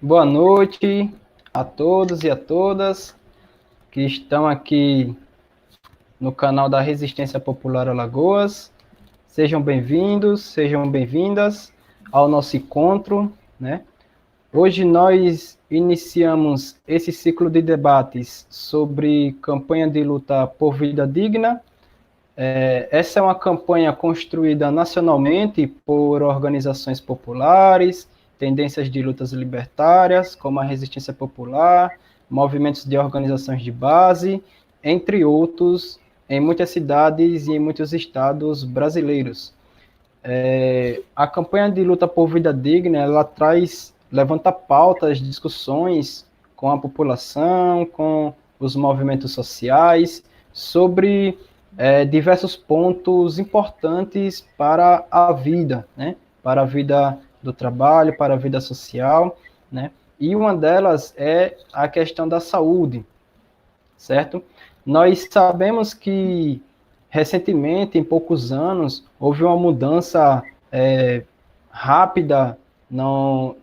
Boa noite a todos e a todas que estão aqui no canal da Resistência Popular Alagoas. Sejam bem-vindos, sejam bem-vindas ao nosso encontro, né? Hoje nós iniciamos esse ciclo de debates sobre campanha de luta por vida digna. Essa é uma campanha construída nacionalmente por organizações populares, tendências de lutas libertárias, como a Resistência Popular, movimentos de organizações de base, entre outros, em muitas cidades e em muitos estados brasileiros. A campanha de luta por vida digna, ela levanta pautas, discussões com a população, com os movimentos sociais, sobre diversos pontos importantes para a vida, né? Para a vida do trabalho, para a vida social, né? E uma delas é a questão da saúde, certo? Nós sabemos que, recentemente, em poucos anos, houve uma mudança rápida no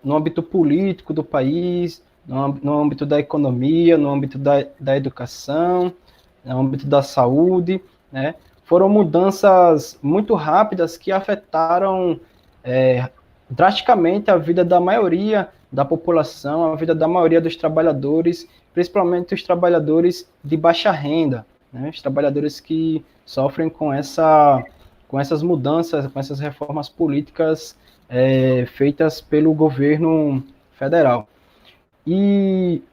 âmbito político do país, no âmbito da economia, no âmbito da educação, no âmbito da saúde, né? Foram mudanças muito rápidas que afetaram drasticamente a vida da maioria da população, a vida da maioria dos trabalhadores, principalmente os trabalhadores de baixa renda, né? Os trabalhadores que sofrem com essas mudanças, com essas reformas políticas feitas pelo governo federal. E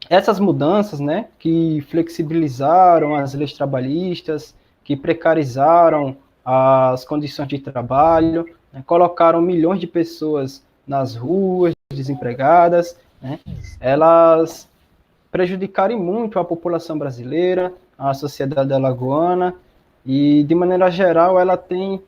essas mudanças, né, que flexibilizaram as leis trabalhistas, que precarizaram as condições de trabalho, né, colocaram milhões de pessoas nas ruas, desempregadas, né, elas prejudicaram muito a população brasileira, a sociedade alagoana, e, de maneira geral, ela tem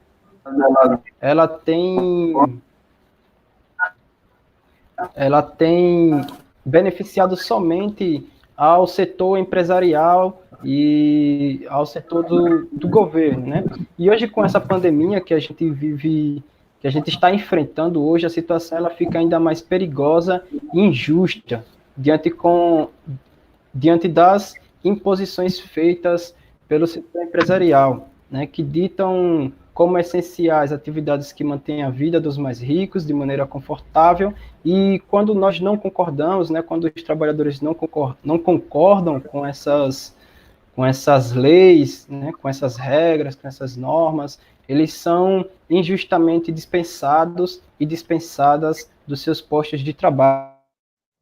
ela tem beneficiado somente ao setor empresarial e ao setor do governo, né? E hoje, com essa pandemia que a gente vive, que a gente está enfrentando hoje, a situação ela fica ainda mais perigosa e injusta diante das imposições feitas pelo setor empresarial, né, que ditam como essenciais atividades que mantêm a vida dos mais ricos de maneira confortável, e quando nós não concordamos, né, quando os trabalhadores não concordam com essas leis, né, com essas regras, com essas normas, eles são injustamente dispensados e dispensadas dos seus postos de trabalho.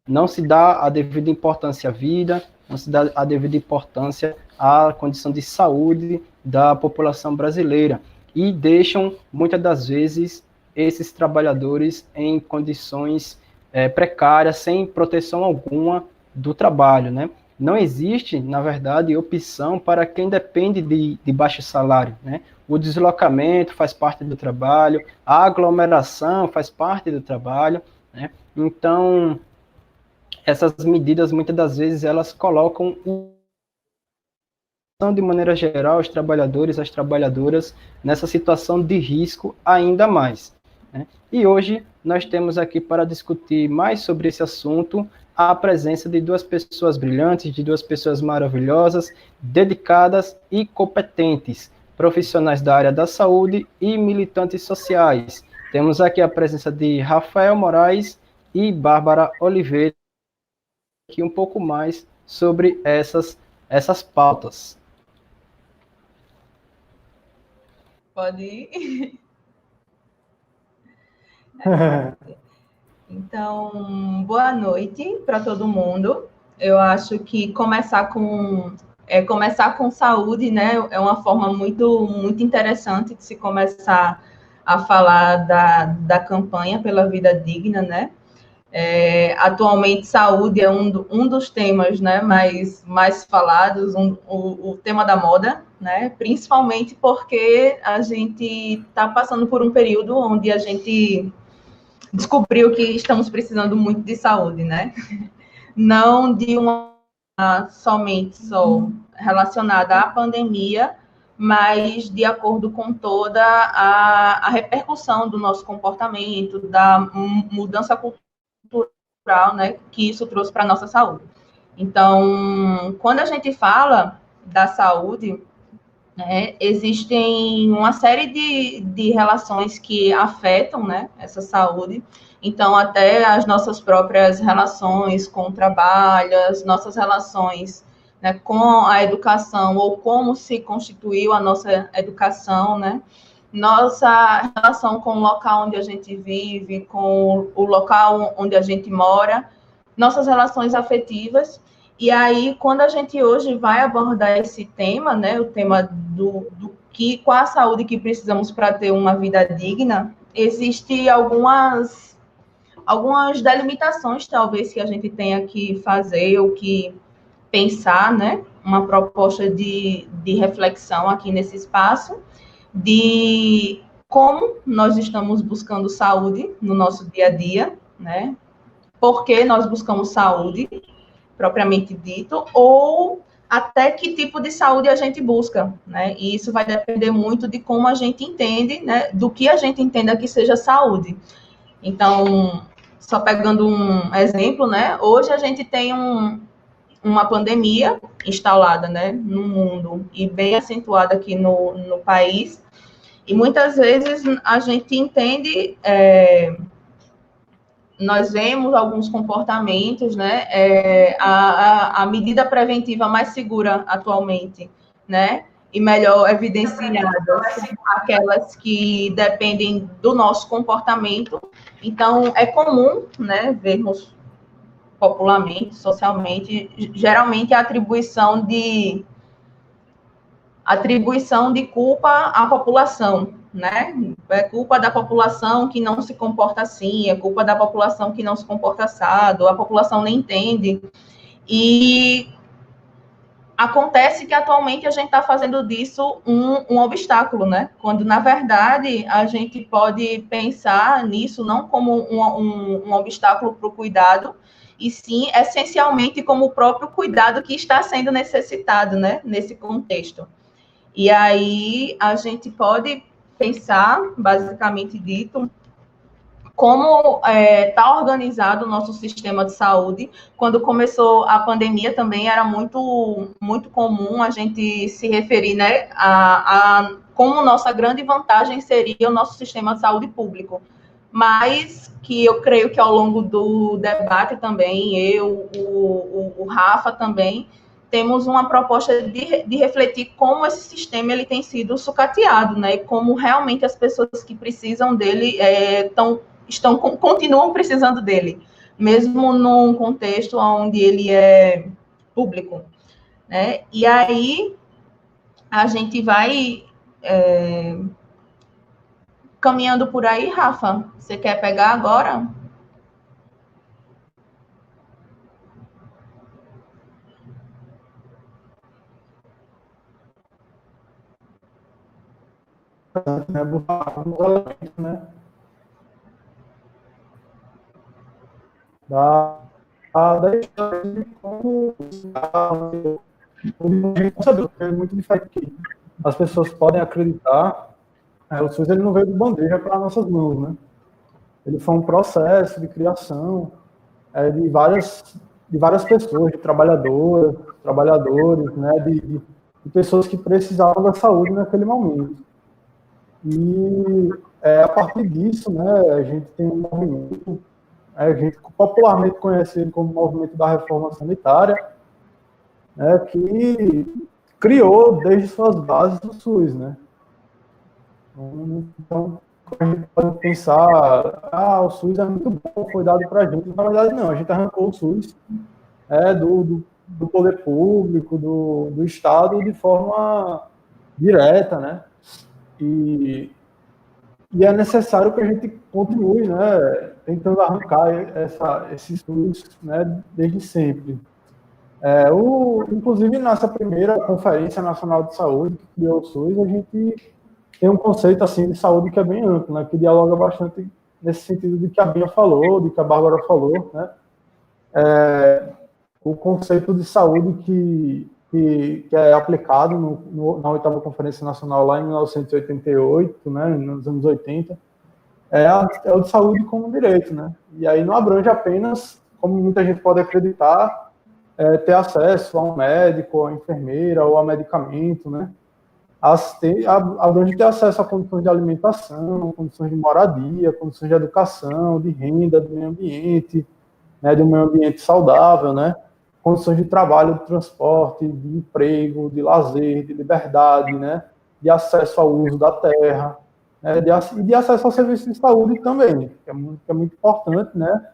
Não se dá a devida importância à vida, não se dá a devida importância à condição de saúde da população brasileira, e deixam, muitas das vezes, esses trabalhadores em condições precárias, sem proteção alguma do trabalho, né? Não existe, na verdade, opção para quem depende de baixo salário, né? O deslocamento faz parte do trabalho, a aglomeração faz parte do trabalho, né? Então, essas medidas, muitas das vezes, elas colocam, de maneira geral, os trabalhadores, as trabalhadoras, nessa situação de risco ainda mais, né? E hoje nós temos aqui para discutir mais sobre esse assunto a presença de duas pessoas brilhantes, de duas pessoas maravilhosas, dedicadas e competentes, profissionais da área da saúde e militantes sociais. Temos aqui a presença de Rafael Moraes e Bárbara Oliveira, aqui um pouco mais sobre essas pautas. Pode ir. Então, boa noite para todo mundo. Eu acho que começar com saúde, né, é uma forma muito interessante de se começar a falar da campanha pela vida digna, né? Atualmente, saúde é um dos temas, né, mais falados, o tema da moda, né, principalmente porque a gente está passando por um período onde a gente descobriu que estamos precisando muito de saúde, né? Não de uma somente relacionada à pandemia, mas de acordo com toda a repercussão do nosso comportamento, da mudança cultural cultural, né, que isso trouxe para a nossa saúde. Então, quando a gente fala da saúde, né, existem uma série de relações que afetam, né, essa saúde. Então, até as nossas próprias relações com o trabalho, as nossas relações, né, com a educação, ou como se constituiu a nossa educação, né, nossa relação com o local onde a gente vive, com o local onde a gente mora, nossas relações afetivas. E aí, quando a gente hoje vai abordar esse tema, né, o tema qual a saúde que precisamos para ter uma vida digna, existe algumas delimitações, talvez, que a gente tenha que fazer ou que pensar, né, uma proposta de reflexão aqui nesse espaço, de como nós estamos buscando saúde no nosso dia a dia, né, por que nós buscamos saúde, propriamente dito, ou até que tipo de saúde a gente busca, né? E isso vai depender muito de como a gente entende, né? Do que a gente entenda que seja saúde. Então, só pegando um exemplo, né? Hoje a gente tem uma pandemia instalada, né? No mundo e bem acentuada aqui no país. E muitas vezes a gente entende... nós vemos alguns comportamentos, né? A medida preventiva mais segura atualmente, né? E melhor evidenciada, aquelas que dependem do nosso comportamento. Então, é comum, né, vermos popularmente, socialmente, geralmente a atribuição de culpa à população, né? É culpa da população que não se comporta assim, é culpa da população que não se comporta assado, a população nem entende. E acontece que atualmente a gente está fazendo disso um obstáculo, né? Quando, na verdade, a gente pode pensar nisso não como um obstáculo para o cuidado, e sim, essencialmente, como o próprio cuidado que está sendo necessitado, né? Nesse contexto. E aí a gente pode pensar, basicamente dito, como está organizado o nosso sistema de saúde. Quando começou a pandemia também era muito, muito comum a gente se referir, né, a como nossa grande vantagem seria o nosso sistema de saúde público. Mas que eu creio que ao longo do debate também, o Rafa também, temos uma proposta de refletir como esse sistema ele tem sido sucateado, né? E como realmente as pessoas que precisam dele continuam precisando dele, mesmo num contexto onde ele é público, né? E aí a gente vai caminhando por aí, Rafa. Você quer pegar agora? Né? Da história de como é muito diferente aqui. As pessoas podem acreditar, o SUS ele não veio de bandeja para nossas mãos, né? Ele foi um processo de criação de várias pessoas, de trabalhadores, né? De pessoas que precisavam da saúde naquele momento. E a partir disso, né, a gente tem um movimento, a gente popularmente conhece ele como movimento da reforma sanitária, né, que criou desde suas bases o SUS, né? Então, a gente pode pensar, o SUS é muito bom, foi dado para a gente. Na verdade, não, a gente arrancou o SUS do poder público, do Estado, de forma direta, né? E é necessário que a gente continue, né, tentando arrancar esse SUS, né, desde sempre. Inclusive, nessa primeira Conferência Nacional de Saúde, que criou o SUS, a gente tem um conceito assim, de saúde que é bem amplo, né, que dialoga bastante nesse sentido de que a Bia falou, de que a Bárbara falou, né, o conceito de saúde que é aplicado na 8ª Conferência Nacional lá em 1988, né, nos anos 80, é o de saúde como direito, né? E aí não abrange apenas como muita gente pode acreditar, ter acesso a um médico, a enfermeira ou a medicamento, né? Abrange ter acesso a condições de alimentação, condições de moradia, condições de educação, de renda, do meio ambiente, né, de um meio ambiente saudável, né? Condições de trabalho, de transporte, de emprego, de lazer, de liberdade, né? De acesso ao uso da terra, né? E de acesso ao serviço de saúde também, que é muito importante, né?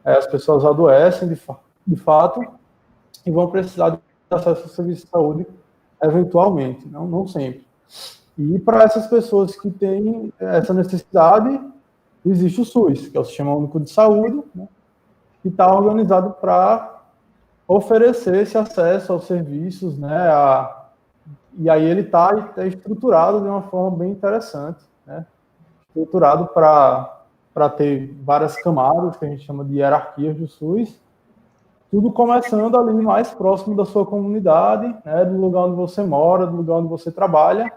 As pessoas adoecem de fato e vão precisar de acesso ao serviço de saúde eventualmente, não sempre. E para essas pessoas que têm essa necessidade, existe o SUS, que é o Sistema Único de Saúde, né? Que está organizado para oferecer esse acesso aos serviços, né? E aí ele está estruturado de uma forma bem interessante, né? Estruturado para ter várias camadas, que a gente chama de hierarquias do SUS, tudo começando ali mais próximo da sua comunidade, né? Do lugar onde você mora, do lugar onde você trabalha,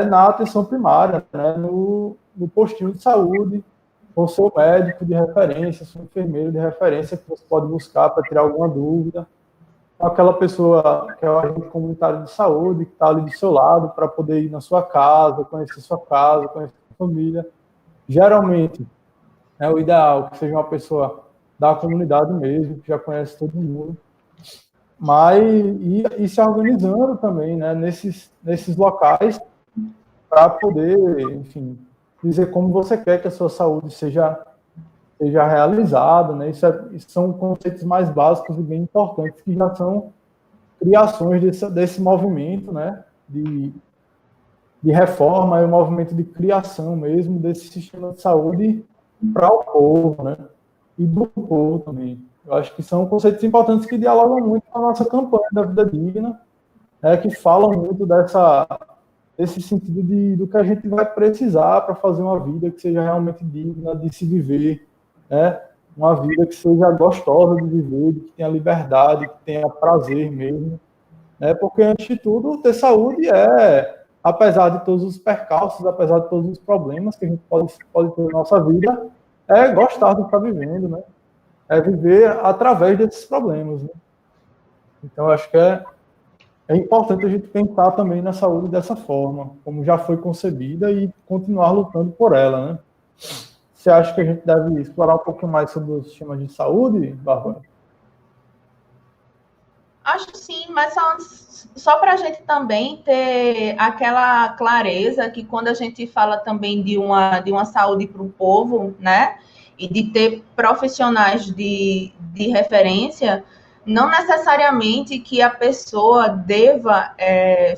na atenção primária, né? No postinho de saúde, com o seu médico de referência, seu enfermeiro de referência, que você pode buscar para tirar alguma dúvida, aquela pessoa que é o agente comunitário de saúde, que está ali do seu lado, para poder ir na sua casa, conhecer sua família. Geralmente, o ideal é que seja uma pessoa da comunidade mesmo, que já conhece todo mundo, mas e se organizando também, né, nesses locais, para poder, enfim, dizer como você quer que a sua saúde seja realizada, né? Isso são conceitos mais básicos e bem importantes, que já são criações desse movimento, né? De reforma, é um movimento de criação mesmo desse sistema de saúde para o povo, né? E do povo também. Eu acho que são conceitos importantes que dialogam muito com a nossa campanha da vida digna, né? Que falam muito desse sentido do que a gente vai precisar para fazer uma vida que seja realmente digna de se viver, né? Uma vida que seja gostosa de viver, que tenha liberdade, que tenha prazer mesmo, né? Porque, antes de tudo, ter saúde apesar de todos os percalços, apesar de todos os problemas que a gente pode ter na nossa vida, gostar do que está vivendo, né? É viver através desses problemas, né? Então, eu acho que é importante a gente pensar também na saúde dessa forma, como já foi concebida, e continuar lutando por ela, né? Você acha que a gente deve explorar um pouco mais sobre os sistemas de saúde, Bárbara? Acho sim, mas só para a gente também ter aquela clareza que quando a gente fala também de uma saúde para o povo, né? E de ter profissionais de referência, não necessariamente que a pessoa deva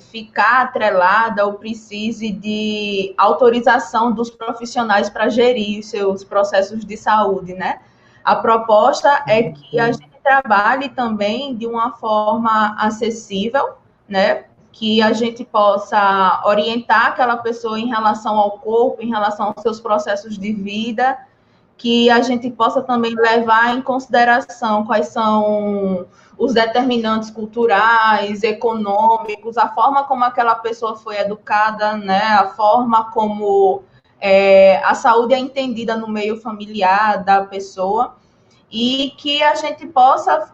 ficar atrelada ou precise de autorização dos profissionais para gerir os seus processos de saúde, né? A proposta é que a gente trabalhe também de uma forma acessível, né? Que a gente possa orientar aquela pessoa em relação ao corpo, em relação aos seus processos de vida, que a gente possa também levar em consideração quais são os determinantes culturais, econômicos, a forma como aquela pessoa foi educada, né? A forma como a saúde é entendida no meio familiar da pessoa, e que a gente possa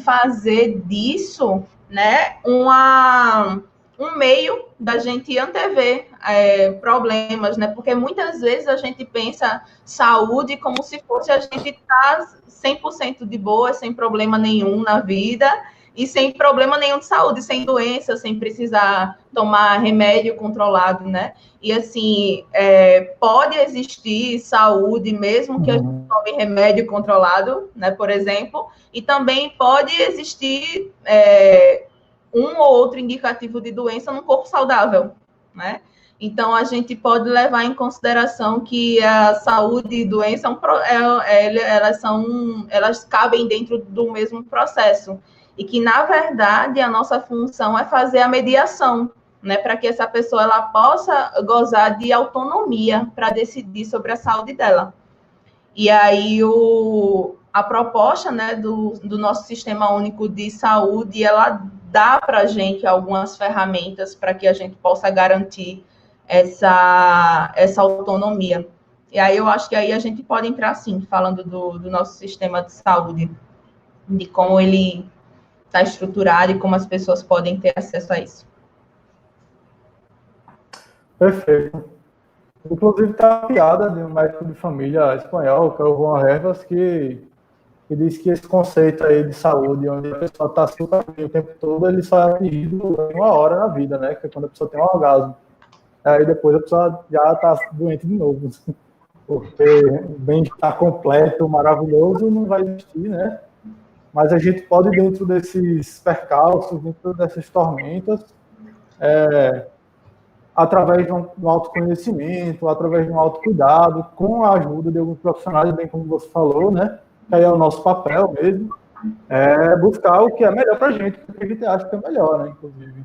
fazer disso, né, um meio da gente antever problemas, né? Porque muitas vezes a gente pensa saúde como se fosse a gente estar 100% de boa, sem problema nenhum na vida, e sem problema nenhum de saúde, sem doença, sem precisar tomar remédio controlado, né? E, assim, pode existir saúde mesmo que a gente tome remédio controlado, né, por exemplo, e também pode existir um ou outro indicativo de doença num corpo saudável, né? Então, a gente pode levar em consideração que a saúde e doença, elas cabem dentro do mesmo processo, e que, na verdade, a nossa função é fazer a mediação, né, para que essa pessoa ela possa gozar de autonomia para decidir sobre a saúde dela. E aí a proposta, né, do nosso Sistema Único de Saúde, ela dá para a gente algumas ferramentas para que a gente possa garantir essa autonomia. E aí eu acho que aí a gente pode entrar, sim, falando do nosso sistema de saúde, de como ele está estruturado e como as pessoas podem ter acesso a isso. Perfeito. Inclusive, tem uma piada de um médico de família espanhol, que é o Juan Hervas, que diz que esse conceito aí de saúde, onde a pessoa está super bem o tempo todo, ele só é atingido em 1 hora na vida, né? Que é quando a pessoa tem um orgasmo. Aí depois a pessoa já está doente de novo. Porque o bem-estar completo, maravilhoso, não vai existir, né? Mas a gente pode, dentro desses percalços, dentro dessas tormentas, através de um autoconhecimento, através de um autocuidado, com a ajuda de alguns profissionais, bem como você falou, né? Que aí é o nosso papel mesmo, buscar o que é melhor para a gente, porque a gente acha que é melhor, né? Inclusive.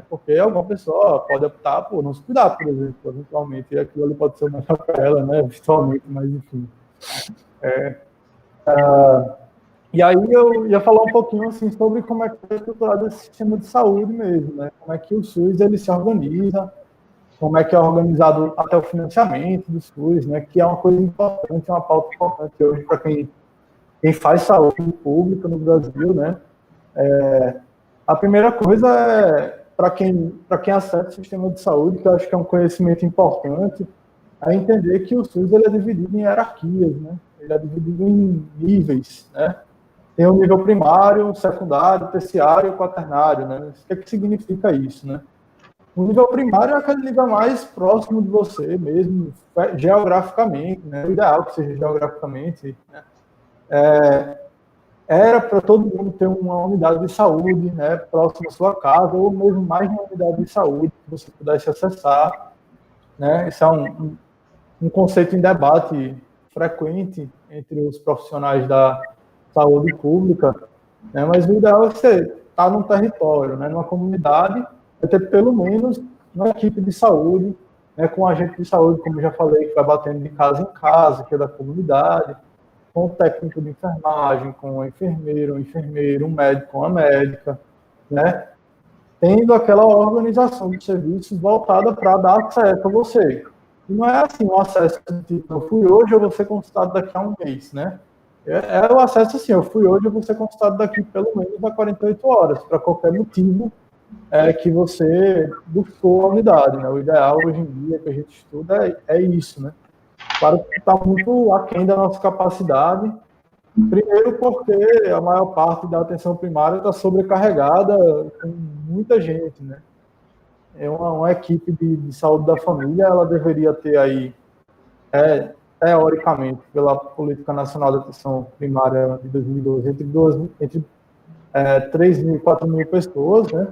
Porque alguma pessoa pode optar por não se cuidar, por exemplo, eventualmente, e aquilo ali pode ser o melhor para ela, né? Virtualmente, mas enfim. E aí eu ia falar um pouquinho assim sobre como é que é estruturado esse sistema de saúde mesmo, né? Como é que o SUS ele se organiza, como é que é organizado até o financiamento do SUS, né? Que é uma coisa importante, uma pauta importante hoje para quem faz saúde pública no Brasil, né? A primeira coisa é para quem acessa o sistema de saúde, que eu acho que é um conhecimento importante, é entender que o SUS ele é dividido em hierarquias, né? Ele é dividido em níveis, né? Tem o nível primário, secundário, terciário e quaternário, né? O que significa isso, né? O nível primário é aquele nível mais próximo de você mesmo, geograficamente, né? O ideal que seja geograficamente, né? Era para todo mundo ter uma unidade de saúde, né, próxima à sua casa, ou mesmo mais uma unidade de saúde que você pudesse acessar, né? Esse é um conceito em debate frequente entre os profissionais da saúde pública, né? Mas o ideal é você estar num território, né, numa comunidade, vai ter pelo menos uma equipe de saúde, né, com um agente de saúde, como já falei, que vai batendo de casa em casa, que é da comunidade, com o técnico de enfermagem, com o enfermeiro, um médico, uma médica, né? Tendo aquela organização de serviços voltada para dar acesso a você. E não é assim, um acesso tipo, eu fui hoje, eu vou ser consultado daqui a um mês, né? É o acesso assim, eu fui hoje, eu vou ser consultado daqui pelo menos a 48 horas, para qualquer motivo que você buscou a unidade, né? O ideal hoje em dia que a gente estuda é isso, né? Claro que está muito aquém da nossa capacidade. Primeiro porque a maior parte da atenção primária está sobrecarregada com muita gente, né? É uma equipe de saúde da família, ela deveria ter aí, teoricamente, pela Política Nacional de Atenção Primária de 2012, entre 3 mil e 4 mil pessoas, né?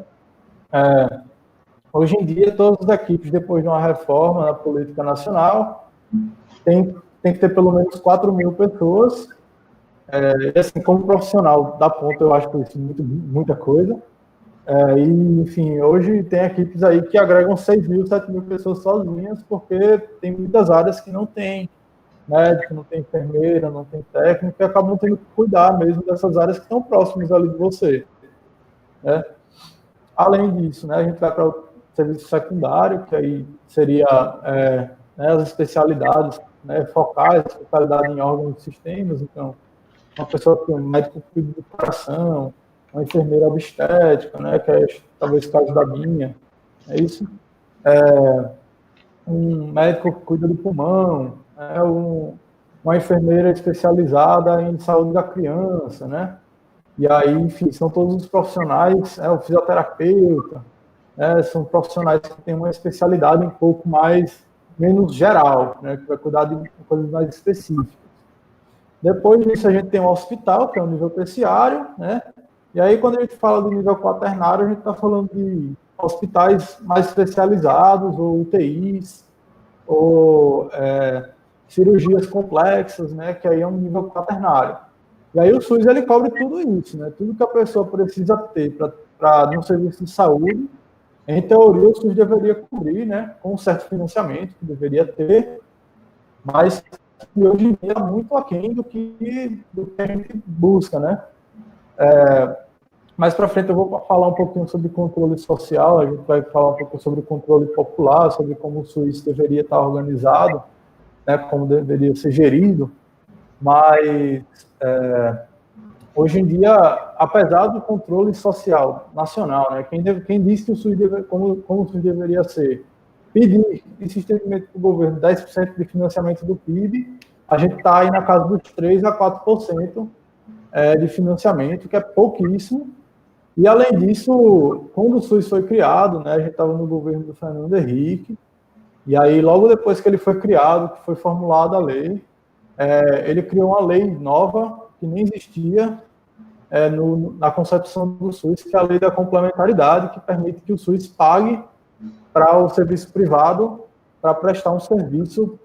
Hoje em dia, todas as equipes, depois de uma reforma na Política Nacional, tem que ter pelo menos 4 mil pessoas. Assim, como profissional da ponta, eu acho que isso é muita coisa. E, enfim, hoje tem equipes aí que agregam 6 mil, 7 mil pessoas sozinhas, porque tem muitas áreas que não tem médico, não tem enfermeira, não tem técnico, e acabam tendo que cuidar mesmo dessas áreas que estão próximas ali de você, né? Além disso, né, a gente vai para o serviço secundário, que aí seria né, as especialidades, né, focais, especialidade em órgãos e sistemas. Então, uma pessoa que tem um médico que cuida do coração, uma enfermeira obstétrica, né, que é talvez o caso da minha, é isso. Um médico que cuida do pulmão, uma enfermeira especializada em saúde da criança, né? E aí, enfim, são todos os profissionais, o fisioterapeuta, são profissionais que têm uma especialidade um pouco menos geral, né, que vai cuidar de coisas mais específicas. Depois disso, a gente tem o hospital, que é o nível terciário, né? E aí, quando a gente fala do nível quaternário, a gente está falando de hospitais mais especializados, ou UTIs, ou cirurgias complexas, né? Que aí é um nível quaternário. E aí o SUS, ele cobre tudo isso, né? Tudo que a pessoa precisa ter para um serviço de saúde, em teoria, o SUS deveria cobrir, né? Com um certo financiamento que deveria ter, mas que hoje em dia é muito aquém do que a gente busca, né? Mais para frente eu vou falar um pouquinho sobre controle social, a gente vai falar um pouco sobre controle popular, sobre como o SUS deveria estar organizado, né, como deveria ser gerido, mas hoje em dia, apesar do controle social nacional, né, quem disse que o SUS como o SUS deveria ser, pedir insistentemente para o governo 10% de financiamento do PIB, a gente está aí na casa dos 3% a 4% de financiamento, que é pouquíssimo. E, além disso, quando o SUS foi criado, né, a gente estava no governo do Fernando Henrique, e aí, logo depois que ele foi criado, que foi formulada a lei, ele criou uma lei nova, que nem existia na concepção do SUS, que é a lei da complementaridade, que permite que o SUS pague para o serviço privado para prestar um serviço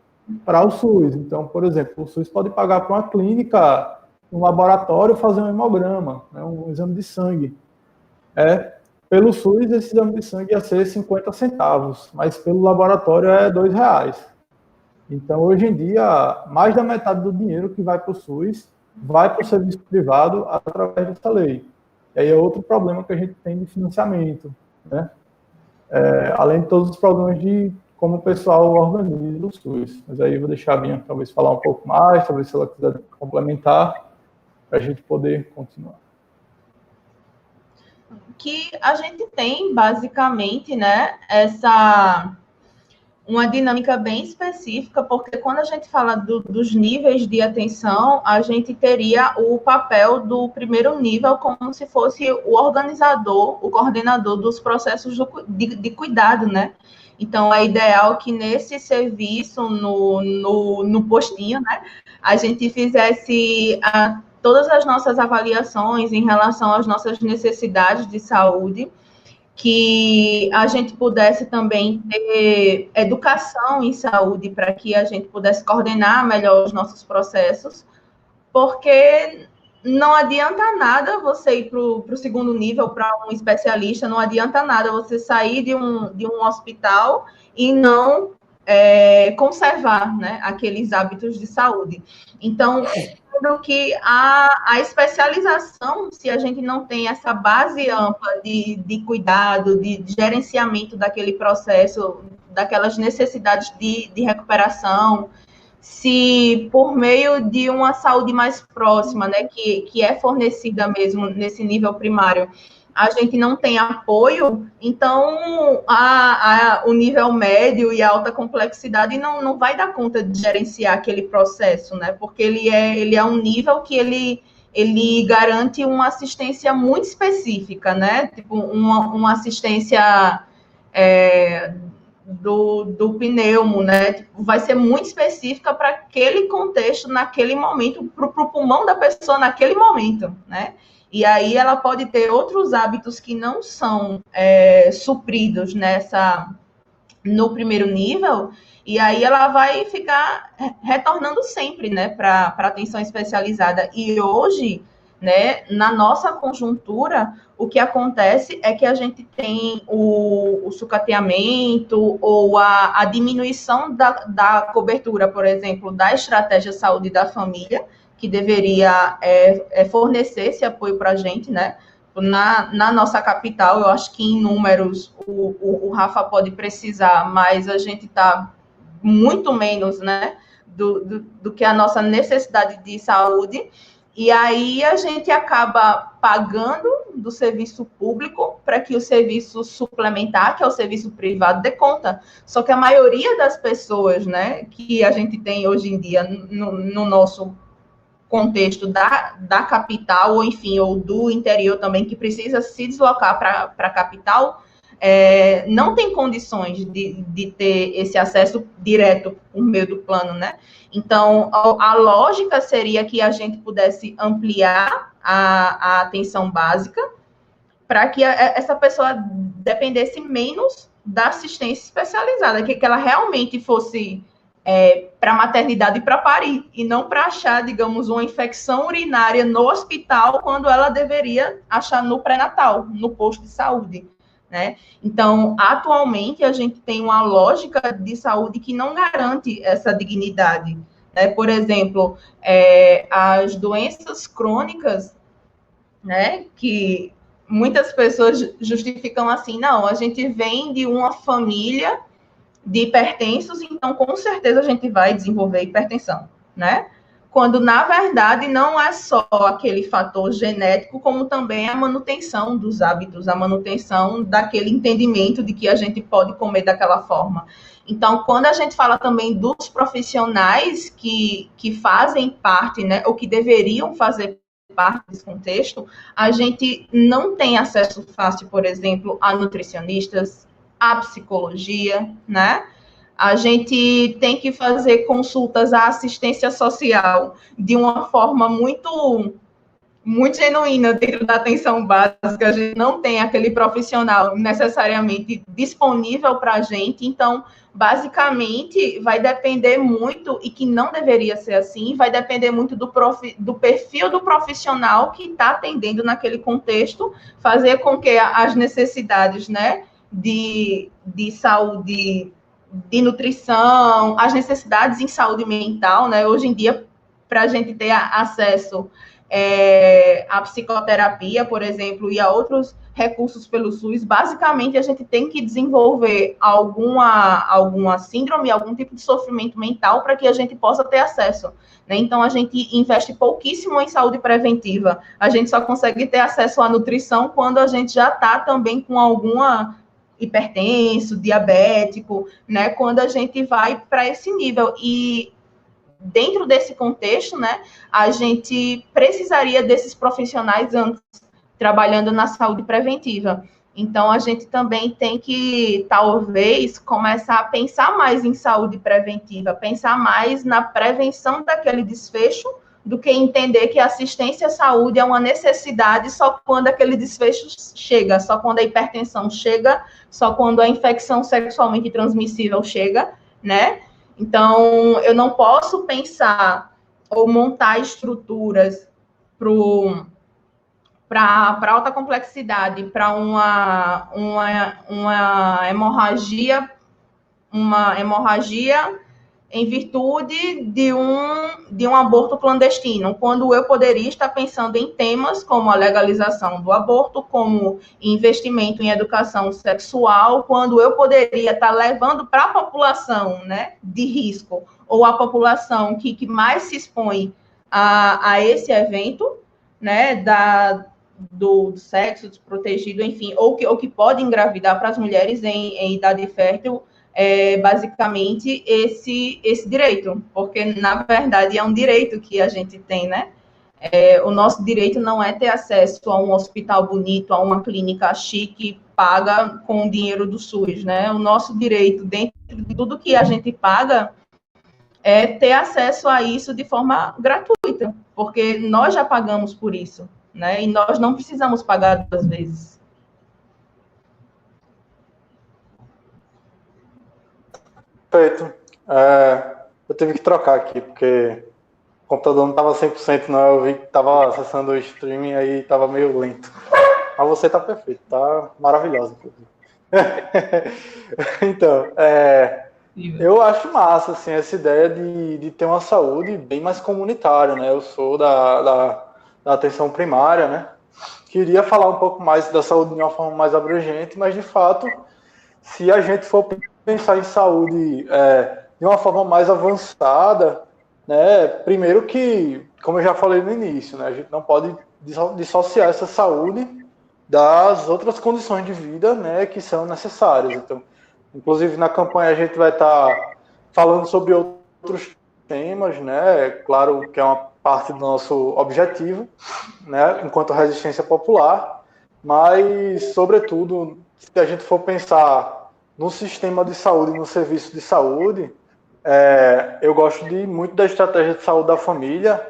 para o SUS. Então, por exemplo, o SUS pode pagar para uma clínica, um laboratório, fazer um hemograma, né, um exame de sangue. Pelo SUS, esse exame de sangue ia ser 50 centavos, mas pelo laboratório é R$2. Então, hoje em dia, mais da metade do dinheiro que vai para o SUS vai para o serviço privado através dessa lei. E aí é outro problema que a gente tem de financiamento, né? Além de todos os problemas de como o pessoal organiza o SUS. Mas aí eu vou deixar a Binha talvez falar um pouco mais, talvez se ela quiser complementar, para a gente poder continuar. Que a gente tem, basicamente, né, uma dinâmica bem específica, porque quando a gente fala dos níveis de atenção, a gente teria o papel do primeiro nível como se fosse o organizador, o coordenador dos processos de cuidado, né? Então, é ideal que nesse serviço, no postinho, né, a gente fizesse todas as nossas avaliações em relação às nossas necessidades de saúde, que a gente pudesse também ter educação em saúde para que a gente pudesse coordenar melhor os nossos processos, porque não adianta nada você ir para o segundo nível, para um especialista, não adianta nada você sair de um hospital e não conservar, né, aqueles hábitos de saúde. Então, que a especialização, se a gente não tem essa base ampla de cuidado, de gerenciamento daquele processo, daquelas necessidades de recuperação, se por meio de uma saúde mais próxima, né, que é fornecida mesmo nesse nível primário, a gente não tem apoio, então o nível médio e a alta complexidade não vai dar conta de gerenciar aquele processo, né? Porque ele é um nível que ele garante uma assistência muito específica, né? Tipo, uma assistência do pneumo, né? Tipo, vai ser muito específica para aquele contexto, naquele momento, para o pulmão da pessoa naquele momento, né? E aí ela pode ter outros hábitos que não são supridos no primeiro nível, e aí ela vai ficar retornando sempre, né, para atenção especializada. E hoje, né, na nossa conjuntura, o que acontece é que a gente tem o sucateamento ou a diminuição da cobertura, por exemplo, da estratégia saúde da família, que deveria fornecer esse apoio para a gente, né? Na nossa capital, eu acho que em números o Rafa pode precisar, mas a gente está muito menos, né, do que a nossa necessidade de saúde, e aí a gente acaba pagando do serviço público para que o serviço suplementar, que é o serviço privado, dê conta. Só que a maioria das pessoas, né, que a gente tem hoje em dia no nosso contexto da capital, ou enfim, ou do interior também, que precisa se deslocar para a capital, não tem condições de ter esse acesso direto por meio do plano, né? Então, a lógica seria que a gente pudesse ampliar a atenção básica para que essa pessoa dependesse menos da assistência especializada, que ela realmente fosse para maternidade e para parir, e não para achar, digamos, uma infecção urinária no hospital, quando ela deveria achar no pré-natal, no posto de saúde, né? Então, atualmente, a gente tem uma lógica de saúde que não garante essa dignidade, né? Por exemplo, as doenças crônicas, né, que muitas pessoas justificam assim, não, a gente vem de uma família de hipertensos, então com certeza a gente vai desenvolver hipertensão, né? Quando, na verdade, não é só aquele fator genético, como também a manutenção dos hábitos, a manutenção daquele entendimento de que a gente pode comer daquela forma. Então, quando a gente fala também dos profissionais que fazem parte, né, ou que deveriam fazer parte desse contexto, a gente não tem acesso fácil, por exemplo, a nutricionistas, a psicologia, né? A gente tem que fazer consultas à assistência social de uma forma muito genuína dentro da atenção básica. A gente não tem aquele profissional necessariamente disponível para a gente. Então, basicamente, vai depender muito, e que não deveria ser assim, vai depender muito do perfil do profissional que está atendendo naquele contexto, fazer com que as necessidades, né, de saúde, de nutrição, as necessidades em saúde mental, né? Hoje em dia, para a gente ter acesso à psicoterapia, por exemplo, e a outros recursos pelo SUS, basicamente a gente tem que desenvolver alguma síndrome, algum tipo de sofrimento mental para que a gente possa ter acesso, né? Então, a gente investe pouquíssimo em saúde preventiva. A gente só consegue ter acesso à nutrição quando a gente já está também com alguma hipertenso, diabético, né? Quando a gente vai para esse nível. E dentro desse contexto, né, a gente precisaria desses profissionais antes, trabalhando na saúde preventiva. Então, a gente também tem que, talvez, começar a pensar mais em saúde preventiva, pensar mais na prevenção daquele desfecho, do que entender que a assistência à saúde é uma necessidade só quando aquele desfecho chega, só quando a hipertensão chega, só quando a infecção sexualmente transmissível chega, né? Então, eu não posso pensar ou montar estruturas para alta complexidade, para uma hemorragia em virtude de um aborto clandestino, quando eu poderia estar pensando em temas como a legalização do aborto, como investimento em educação sexual, quando eu poderia estar levando para a população, né, de risco, ou a população que mais se expõe a esse evento, né, do sexo desprotegido, enfim, ou que pode engravidar, para as mulheres em idade fértil, basicamente esse direito, porque, na verdade, é um direito que a gente tem, né? O nosso direito não é ter acesso a um hospital bonito, a uma clínica chique, paga com o dinheiro do SUS, né? O nosso direito, dentro de tudo que a gente paga, é ter acesso a isso de forma gratuita, porque nós já pagamos por isso, né? E nós não precisamos pagar 2 vezes. Perfeito. Eu tive que trocar aqui, porque o computador não estava 100%, não. Eu vi que estava acessando o streaming, aí estava meio lento. Mas você está perfeito, está maravilhosa. Então, eu acho massa assim, essa ideia de ter uma saúde bem mais comunitária, né? Eu sou da atenção primária, né? Queria falar um pouco mais da saúde de uma forma mais abrangente, mas, de fato, se a gente for pensar em saúde de uma forma mais avançada, né? Primeiro que, como eu já falei no início, né? A gente não pode dissociar essa saúde das outras condições de vida, né? Que são necessárias. Então, inclusive, na campanha a gente vai estar falando sobre outros temas, né? Claro que é uma parte do nosso objetivo, né? Enquanto resistência popular, mas, sobretudo, se a gente for pensar no sistema de saúde, no serviço de saúde, eu gosto muito da estratégia de saúde da família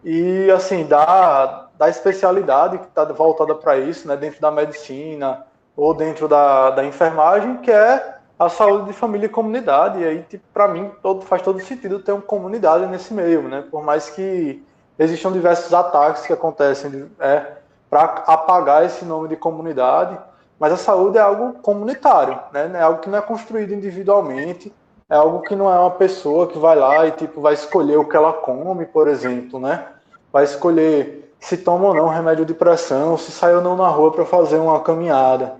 e, assim, da especialidade que está voltada para isso, né? Dentro da medicina ou dentro da enfermagem, que é a saúde de família e comunidade. E aí, tipo, para mim, faz todo sentido ter uma comunidade nesse meio, né? Por mais que existam diversos ataques que acontecem para apagar esse nome de comunidade, mas a saúde é algo comunitário, né? É algo que não é construído individualmente, é algo que não é uma pessoa que vai lá e tipo, vai escolher o que ela come, por exemplo, né? Vai escolher se toma ou não remédio de pressão, se sai ou não na rua para fazer uma caminhada.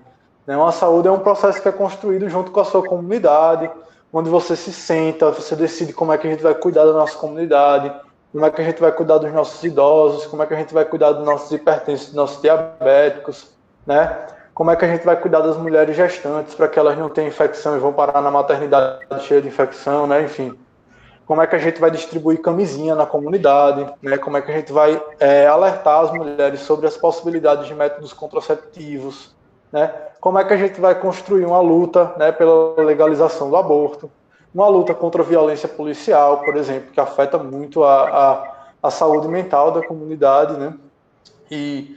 né? Uma saúde é um processo que é construído junto com a sua comunidade, onde você se senta, você decide como é que a gente vai cuidar da nossa comunidade, como é que a gente vai cuidar dos nossos idosos, como é que a gente vai cuidar dos nossos hipertensos, dos nossos diabéticos, né? Como é que a gente vai cuidar das mulheres gestantes para que elas não tenham infecção e vão parar na maternidade cheia de infecção, né? Enfim, como é que a gente vai distribuir camisinha na comunidade, né? Como é que a gente vai alertar as mulheres sobre as possibilidades de métodos contraceptivos, né? Como é que a gente vai construir uma luta, né, pela legalização do aborto, uma luta contra a violência policial, por exemplo, que afeta muito a saúde mental da comunidade, né? E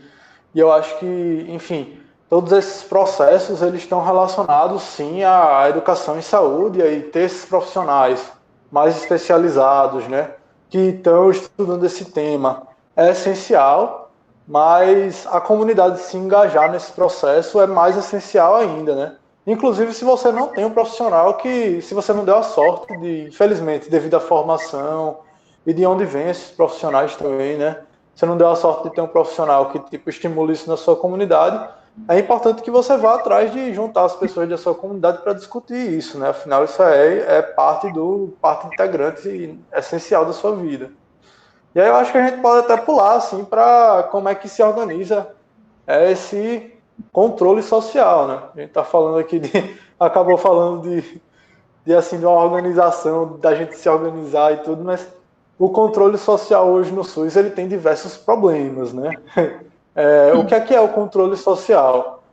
eu acho que, enfim, todos esses processos eles estão relacionados, sim, à educação em saúde e aí ter esses profissionais mais especializados, né, que estão estudando esse tema. É essencial, mas a comunidade se engajar nesse processo é mais essencial ainda, né? Inclusive, se você não tem um profissional se você não deu a sorte de, infelizmente, devido à formação e de onde vem esses profissionais também, né? Você não deu a sorte de ter um profissional que, tipo, estimule isso na sua comunidade, é importante que você vá atrás de juntar as pessoas da sua comunidade para discutir isso, né? Afinal, isso é parte integrante e essencial da sua vida. E aí eu acho que a gente pode até pular, assim, para como é que se organiza esse controle social, né? A gente está falando aqui acabou falando assim, de uma organização, da gente se organizar e tudo, mas o controle social hoje no SUS, ele tem diversos problemas, né? O que é o controle social?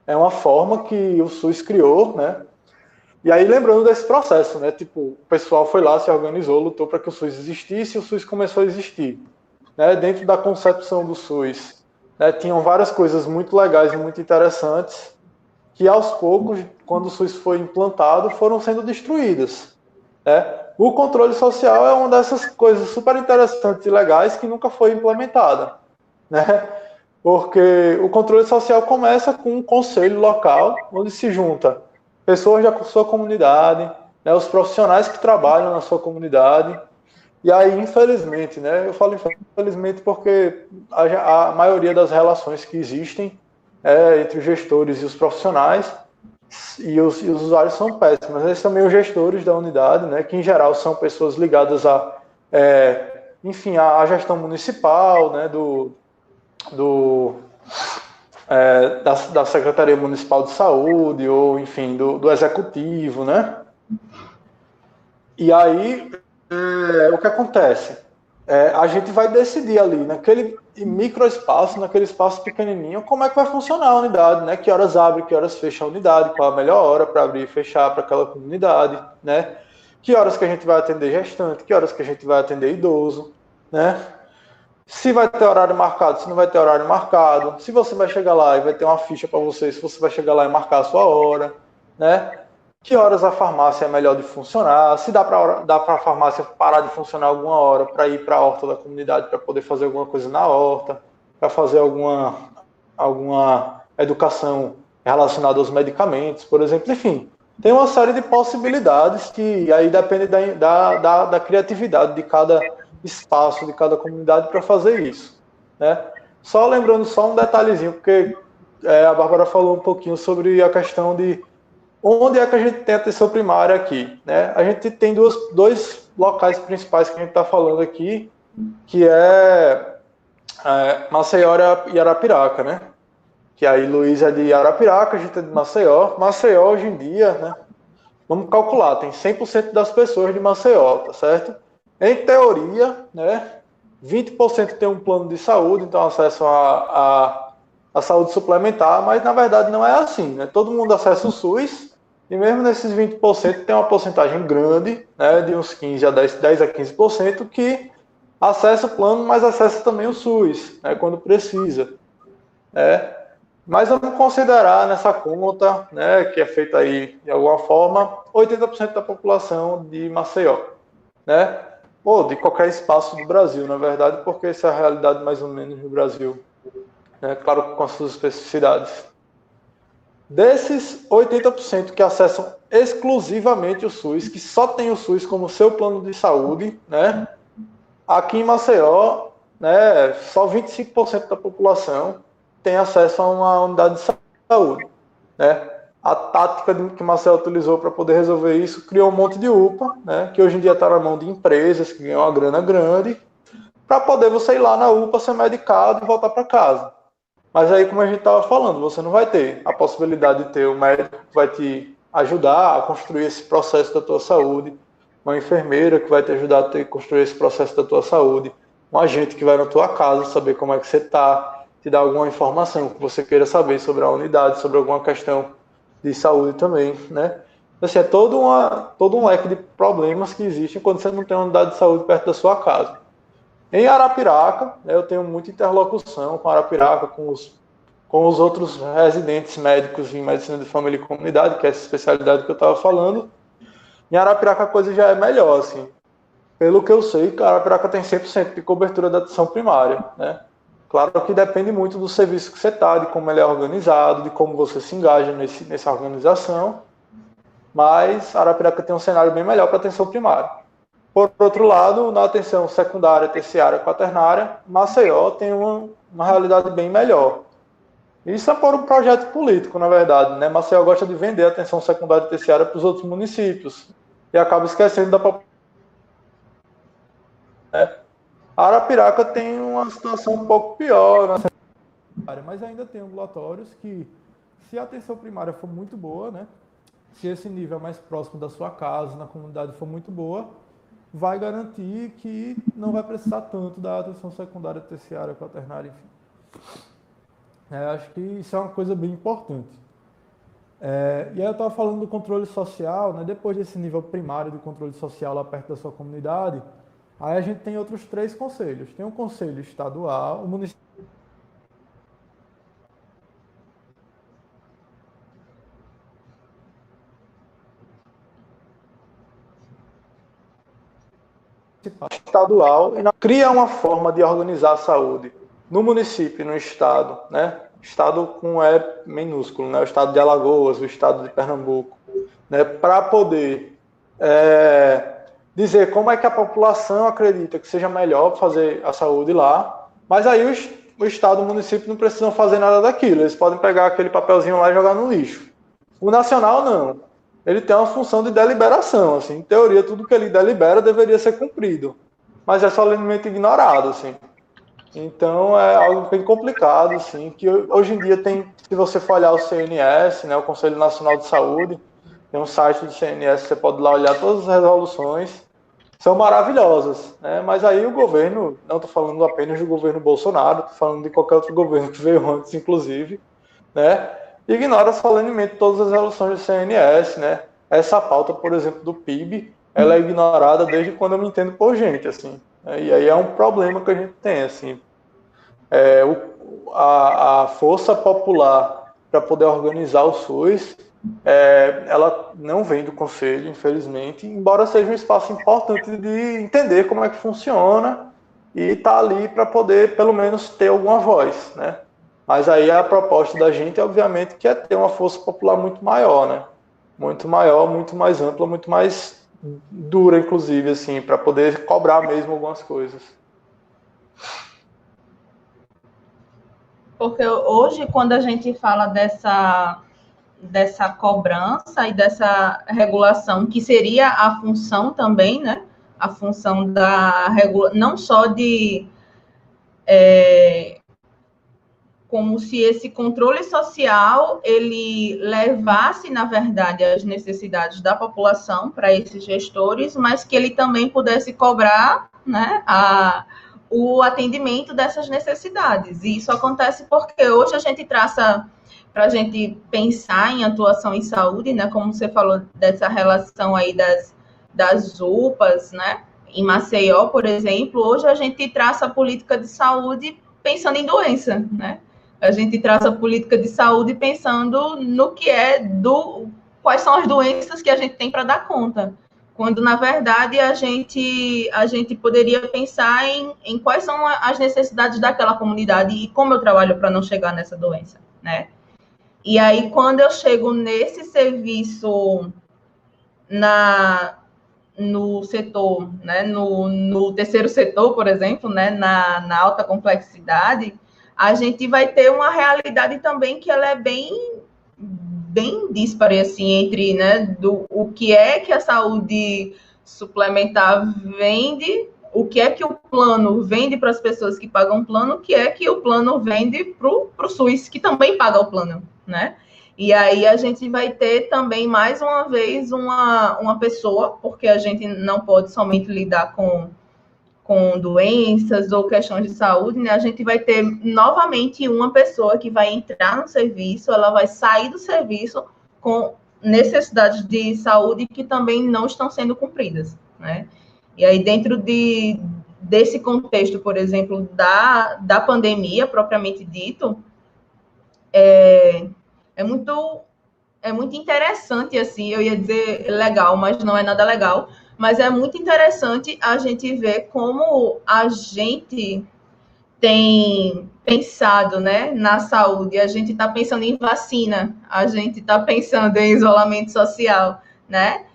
É uma forma que o SUS criou, né? E aí, lembrando desse processo, né? Tipo, o pessoal foi lá, se organizou, lutou para que o SUS existisse e o SUS começou a existir. Né? Dentro da concepção do SUS, né, tinham várias coisas muito legais e muito interessantes que, aos poucos, quando o SUS foi implantado, foram sendo destruídas. Né? O controle social é uma dessas coisas super interessantes e legais que nunca foi implementada. Né? Porque o controle social começa com um conselho local, onde se junta pessoas da sua comunidade, né, os profissionais que trabalham na sua comunidade. E aí, infelizmente, né, eu falo infelizmente porque a maioria das relações que existem entre os gestores e os profissionais e os usuários são péssimas. Eles também os gestores da unidade, né, que em geral são pessoas ligadas enfim, à gestão municipal, né, da Secretaria Municipal de Saúde, ou, enfim, do Executivo, né? E aí, o que acontece? A gente vai decidir ali, naquele microespaço, naquele espaço pequenininho, como é que vai funcionar a unidade, né? Que horas abre, que horas fecha a unidade, qual a melhor hora para abrir e fechar para aquela comunidade, né? Que horas que a gente vai atender gestante, que horas que a gente vai atender idoso, né? Se vai ter horário marcado, se não vai ter horário marcado, se você vai chegar lá e vai ter uma ficha para você, se você vai chegar lá e marcar a sua hora, né? Que horas a farmácia é melhor de funcionar, se dá para a farmácia parar de funcionar alguma hora para ir para a horta da comunidade para poder fazer alguma coisa na horta, para fazer alguma educação relacionada aos medicamentos, por exemplo. Enfim, tem uma série de possibilidades que aí depende da criatividade de cada espaço, de cada comunidade para fazer isso, né? Só lembrando só um detalhezinho, porque a Bárbara falou um pouquinho sobre a questão de onde é que a gente tem atenção primária aqui, né? A gente tem dois locais principais que a gente está falando aqui, que Maceió e Arapiraca, né? Que aí Luiz é de Arapiraca, a gente é de Maceió. Maceió hoje em dia, né? Vamos calcular, tem 100% das pessoas de Maceió, tá certo? Em teoria, né, 20% tem um plano de saúde, então acesso à saúde suplementar, mas na verdade não é assim, né? Todo mundo acessa o SUS, e mesmo nesses 20% tem uma porcentagem grande, né, de uns 10 a 15%, que acessa o plano, mas acessa também o SUS, né, quando precisa. Mas vamos considerar nessa conta, né, que é feita aí de alguma forma, 80% da população de Maceió, né? Ou de qualquer espaço do Brasil, na verdade, porque essa é a realidade mais ou menos no Brasil, né? Claro, com as suas especificidades. Desses 80% que acessam exclusivamente o SUS, que só tem o SUS como seu plano de saúde, né? Aqui em Maceió, né, só 25% da população tem acesso a uma unidade de saúde. né? A tática que o Marcel utilizou para poder resolver isso criou um monte de UPA, né? Que hoje em dia está na mão de empresas que ganham uma grana grande, para poder você ir lá na UPA, ser medicado e voltar para casa. Mas aí, como a gente estava falando, você não vai ter a possibilidade de ter um médico que vai te ajudar a construir esse processo da tua saúde, uma enfermeira que vai te ajudar a construir esse processo da tua saúde, um agente que vai na tua casa saber como é que você está, te dar alguma informação que você queira saber sobre a unidade, sobre alguma questão de saúde também, né? Assim, é todo um leque de problemas que existem quando você não tem uma unidade de saúde perto da sua casa. Em Arapiraca, eu tenho muita interlocução com Arapiraca, com os outros residentes médicos em medicina de família e comunidade, que é essa especialidade que eu estava falando. Em Arapiraca a coisa já é melhor, assim. Pelo que eu sei, Arapiraca tem 100% de cobertura da atenção primária, né? Claro que depende muito do serviço que você está, de como ele é organizado, de como você se engaja nessa organização, mas Arapiraca tem um cenário bem melhor para a atenção primária. Por outro lado, na atenção secundária, terciária, quaternária, Maceió tem uma realidade bem melhor. Isso é por um projeto político, na verdade, né? Maceió gosta de vender a atenção secundária e terciária para os outros municípios e acaba esquecendo da população. Arapiraca tem uma situação um pouco pior, né? Mas ainda tem ambulatórios que, se a atenção primária for muito boa, né? Se esse nível mais próximo da sua casa, na comunidade, for muito boa, vai garantir que não vai precisar tanto da atenção secundária, terciária, quaternária, enfim. Acho que isso é uma coisa bem importante. E aí eu estava falando do controle social, né? Depois desse nível primário do controle social lá perto da sua comunidade, aí a gente tem outros 3 conselhos. Tem um conselho estadual, o município estadual e cria uma forma de organizar a saúde no município, no estado, né? Estado com E minúsculo, né? O estado de Alagoas, o estado de Pernambuco, né? Para poder dizer como é que a população acredita que seja melhor fazer a saúde lá, mas aí o estado e o município não precisam fazer nada daquilo, eles podem pegar aquele papelzinho lá e jogar no lixo. O nacional não. Ele tem uma função de deliberação, assim. Em teoria, tudo que ele delibera deveria ser cumprido, mas é solenemente ignorado, assim. Então, é algo bem complicado, assim, que hoje em dia tem, se você for olhar o CNS, né, o Conselho Nacional de Saúde, tem um site do CNS, você pode lá olhar todas as resoluções, são maravilhosas, né, mas aí o governo, não estou falando apenas do governo Bolsonaro, estou falando de qualquer outro governo que veio antes, inclusive, né, ignora solenemente todas as resoluções do CNS, né? Essa pauta, por exemplo, do PIB, ela é ignorada desde quando eu me entendo por gente, assim. E aí é um problema que a gente tem, assim. A força popular para poder organizar o SUS, ela não vem do Conselho, infelizmente, embora seja um espaço importante de entender como é que funciona e estar ali para poder, pelo menos, ter alguma voz, né? Mas aí a proposta da gente, obviamente, que é ter uma força popular muito maior, né? Muito maior, muito mais ampla, muito mais dura, inclusive, assim, para poder cobrar mesmo algumas coisas. Porque hoje, quando a gente fala dessa cobrança e dessa regulação, que seria a função também, né? A função da regulação, não só de... como se esse controle social, ele levasse, na verdade, as necessidades da população para esses gestores, mas que ele também pudesse cobrar, né, o atendimento dessas necessidades. E isso acontece porque hoje a gente traça, para a gente pensar em atuação em saúde, né, como você falou dessa relação aí das UPAs, né, em Maceió, por exemplo, hoje a gente traça a política de saúde pensando em doença, né? A gente traça a política de saúde pensando no que quais são as doenças que a gente tem para dar conta, quando, na verdade, a gente poderia pensar em quais são as necessidades daquela comunidade e como eu trabalho para não chegar nessa doença, né? E aí, quando eu chego nesse serviço no setor, né, no terceiro setor, por exemplo, né, na alta complexidade, a gente vai ter uma realidade também que ela é bem dispare, assim, entre, né, o que é que a saúde suplementar vende, o que é que o plano vende para as pessoas que pagam o plano, o que é que o plano vende para o SUS, que também paga o plano, né? E aí a gente vai ter também, mais uma vez, uma pessoa, porque a gente não pode somente lidar com doenças ou questões de saúde, né? A gente vai ter novamente uma pessoa que vai entrar no serviço, ela vai sair do serviço com necessidades de saúde que também não estão sendo cumpridas, né? E aí, dentro desse contexto, por exemplo, da pandemia, propriamente dito, é muito interessante, assim, eu ia dizer legal, mas não é nada legal, mas é muito interessante a gente ver como a gente tem pensado, né, na saúde, a gente está pensando em vacina, a gente está pensando em isolamento social, né?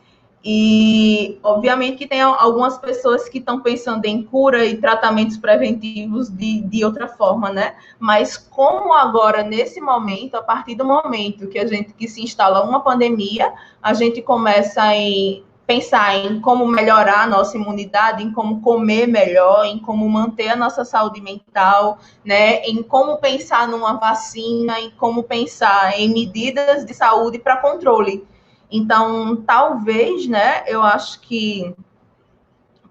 E, obviamente, que tem algumas pessoas que estão pensando em cura e tratamentos preventivos de outra forma, né? Mas como agora, nesse momento, a partir do momento que se instala uma pandemia, a gente começa a pensar em como melhorar a nossa imunidade, em como comer melhor, em como manter a nossa saúde mental, né? Em como pensar numa vacina, em como pensar em medidas de saúde para controle. Então, talvez, né, eu acho que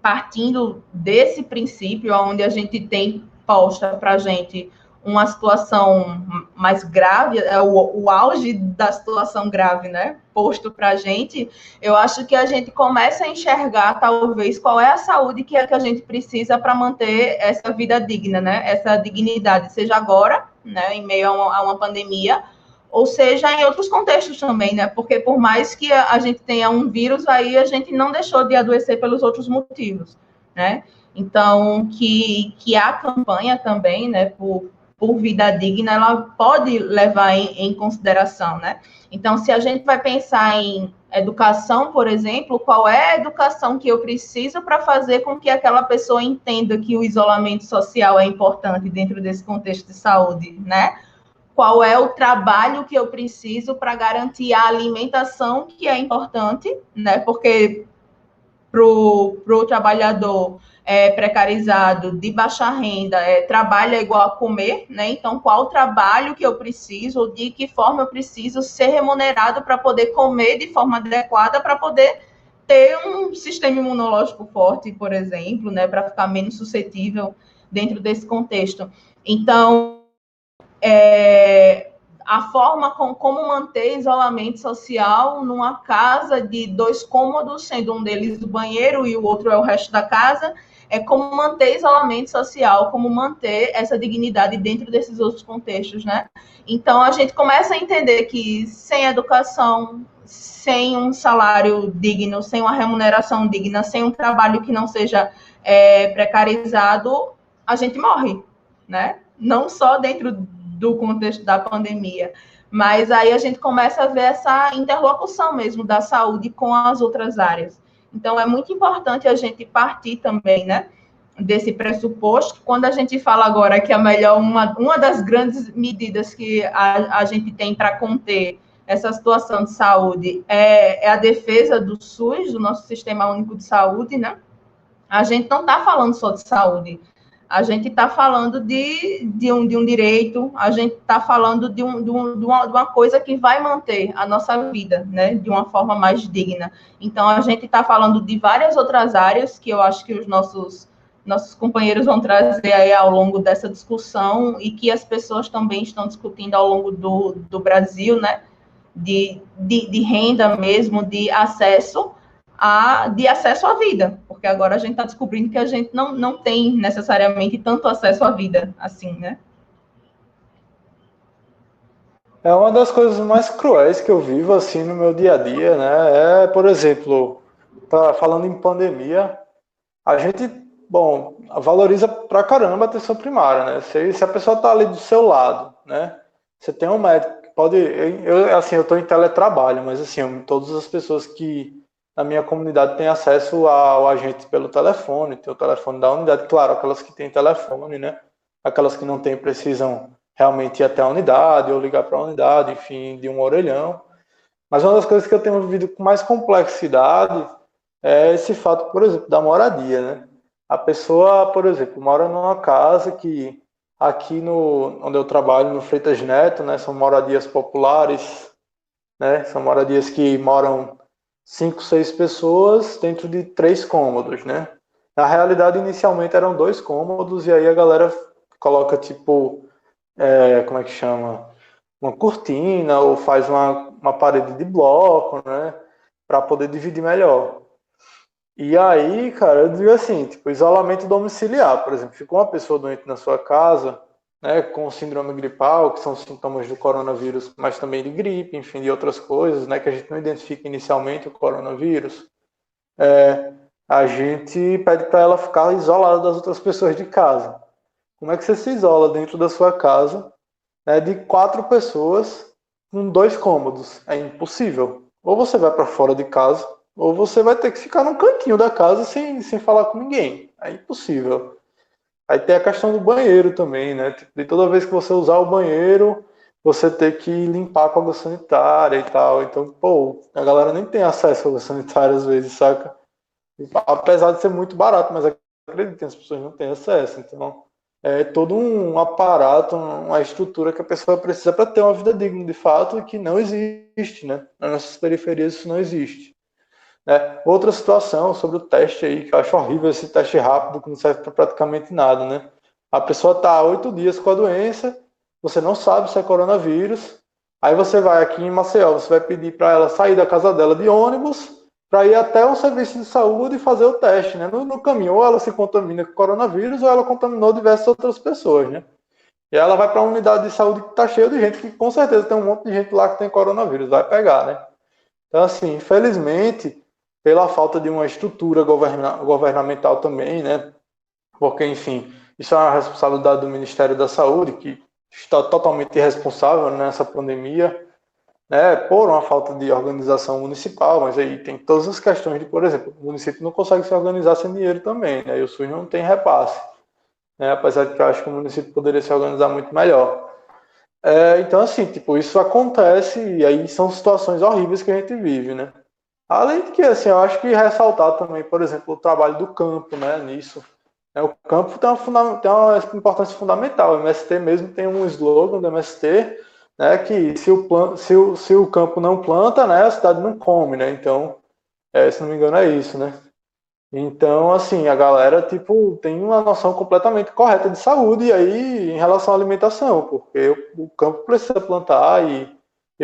partindo desse princípio, onde a gente tem posta para a gente uma situação mais grave, o auge da situação grave, né, posto para a gente, eu acho que a gente começa a enxergar, talvez, qual é a saúde que a gente precisa para manter essa vida digna, né, essa dignidade, seja agora, né, em meio a uma pandemia, ou seja, em outros contextos também, né? Porque por mais que a gente tenha um vírus, aí a gente não deixou de adoecer pelos outros motivos, né? Então, que a campanha também, né, por vida digna, ela pode levar em consideração, né? Então, se a gente vai pensar em educação, por exemplo, qual é a educação que eu preciso para fazer com que aquela pessoa entenda que o isolamento social é importante dentro desse contexto de saúde, né? Qual é o trabalho que eu preciso para garantir a alimentação, que é importante, né? Porque para o trabalhador precarizado, de baixa renda, trabalho é igual a comer, né? Então, qual o trabalho que eu preciso, de que forma eu preciso ser remunerado para poder comer de forma adequada, para poder ter um sistema imunológico forte, por exemplo, né? Para ficar menos suscetível dentro desse contexto. Então, a forma como manter isolamento social numa casa de 2 cômodos, sendo um deles o banheiro e o outro é o resto da casa, como manter isolamento social, como manter essa dignidade dentro desses outros contextos, né? Então, a gente começa a entender que sem educação, sem um salário digno, sem uma remuneração digna, sem um trabalho que não seja precarizado, a gente morre, né? Não só dentro do contexto da pandemia, mas aí a gente começa a ver essa interlocução mesmo da saúde com as outras áreas. Então, é muito importante a gente partir também, né, desse pressuposto. Quando a gente fala agora que a melhor, uma das grandes medidas que a gente tem para conter essa situação de saúde é a defesa do SUS, do nosso Sistema Único de Saúde, né? A gente não está falando só de saúde, a gente está falando de um direito, a gente está falando de uma coisa que vai manter a nossa vida, né, de uma forma mais digna. Então, a gente está falando de várias outras áreas que eu acho que os nossos companheiros vão trazer aí ao longo dessa discussão e que as pessoas também estão discutindo ao longo do Brasil, né, de renda mesmo, de acesso à vida, porque agora a gente está descobrindo que a gente não tem necessariamente tanto acesso à vida assim, né? É uma das coisas mais cruéis que eu vivo assim no meu dia a dia, né? Por exemplo, tá falando em pandemia, a gente, valoriza pra caramba a atenção primária, né? Se a pessoa tá ali do seu lado, né? Você tem um médico que pode, eu tô em teletrabalho, mas assim, todas as pessoas que na minha comunidade têm acesso ao agente pelo telefone, tem o telefone da unidade, claro, aquelas que têm telefone, né? Aquelas que não têm precisam realmente ir até a unidade ou ligar para a unidade, enfim, de um orelhão. Mas uma das coisas que eu tenho vivido com mais complexidade é esse fato, por exemplo, da moradia, né? A pessoa, por exemplo, mora numa casa que aqui onde eu trabalho, no Freitas Neto, né, são moradias populares, né? São moradias que moram 5, 6 pessoas dentro de 3 cômodos, né? Na realidade, inicialmente eram 2 cômodos e aí a galera coloca tipo, como é que chama? Uma cortina ou faz uma parede de bloco, né? Para poder dividir melhor. E aí, cara, eu digo assim, tipo, isolamento domiciliar, por exemplo, ficou uma pessoa doente na sua casa, né, com síndrome gripal, que são sintomas do coronavírus, mas também de gripe, enfim, de outras coisas, né, que a gente não identifica inicialmente o coronavírus, a gente pede para ela ficar isolada das outras pessoas de casa. Como é que você se isola dentro da sua casa, né, de 4 pessoas com 2 cômodos? É impossível. Ou você vai para fora de casa, ou você vai ter que ficar num cantinho da casa sem falar com ninguém. É impossível. Aí tem a questão do banheiro também, né? De toda vez que você usar o banheiro, você ter que limpar com água sanitária e tal. Então, pô, a galera nem tem acesso à água sanitária às vezes, saca? Apesar de ser muito barato, mas acreditem, as pessoas não têm acesso. Então, é todo um aparato, uma estrutura que a pessoa precisa para ter uma vida digna de fato e que não existe, né? Nas nossas periferias isso não existe. Né? Outra situação sobre o teste aí, que eu acho horrível esse teste rápido, que não serve para praticamente nada, né? A pessoa está há 8 dias com a doença, você não sabe se é coronavírus, aí você vai aqui em Maceió, você vai pedir para ela sair da casa dela de ônibus, para ir até um serviço de saúde e fazer o teste, né? No caminho, ou ela se contamina com coronavírus, ou ela contaminou diversas outras pessoas, né? E ela vai para uma unidade de saúde que está cheia de gente, que com certeza tem um monte de gente lá que tem coronavírus, vai pegar, né? Então, assim, infelizmente, pela falta de uma estrutura governamental também, né? Porque, enfim, isso é uma responsabilidade do Ministério da Saúde, que está totalmente irresponsável nessa pandemia, né? Por uma falta de organização municipal, mas aí tem todas as questões de, por exemplo, o município não consegue se organizar sem dinheiro também, né? E o SUS não tem repasse, né? Apesar de que eu acho que o município poderia se organizar muito melhor. Então, assim, tipo, isso acontece e aí são situações horríveis que a gente vive, né? Além de que, assim, eu acho que ressaltar também, por exemplo, o trabalho do campo, né, nisso. O campo tem uma importância fundamental. O MST mesmo tem um slogan do MST, né, que se o campo não planta, né, a cidade não come, né? Então, se não me engano, é isso, né? Então, assim, a galera, tipo, tem uma noção completamente correta de saúde e aí em relação à alimentação, porque o campo precisa plantar e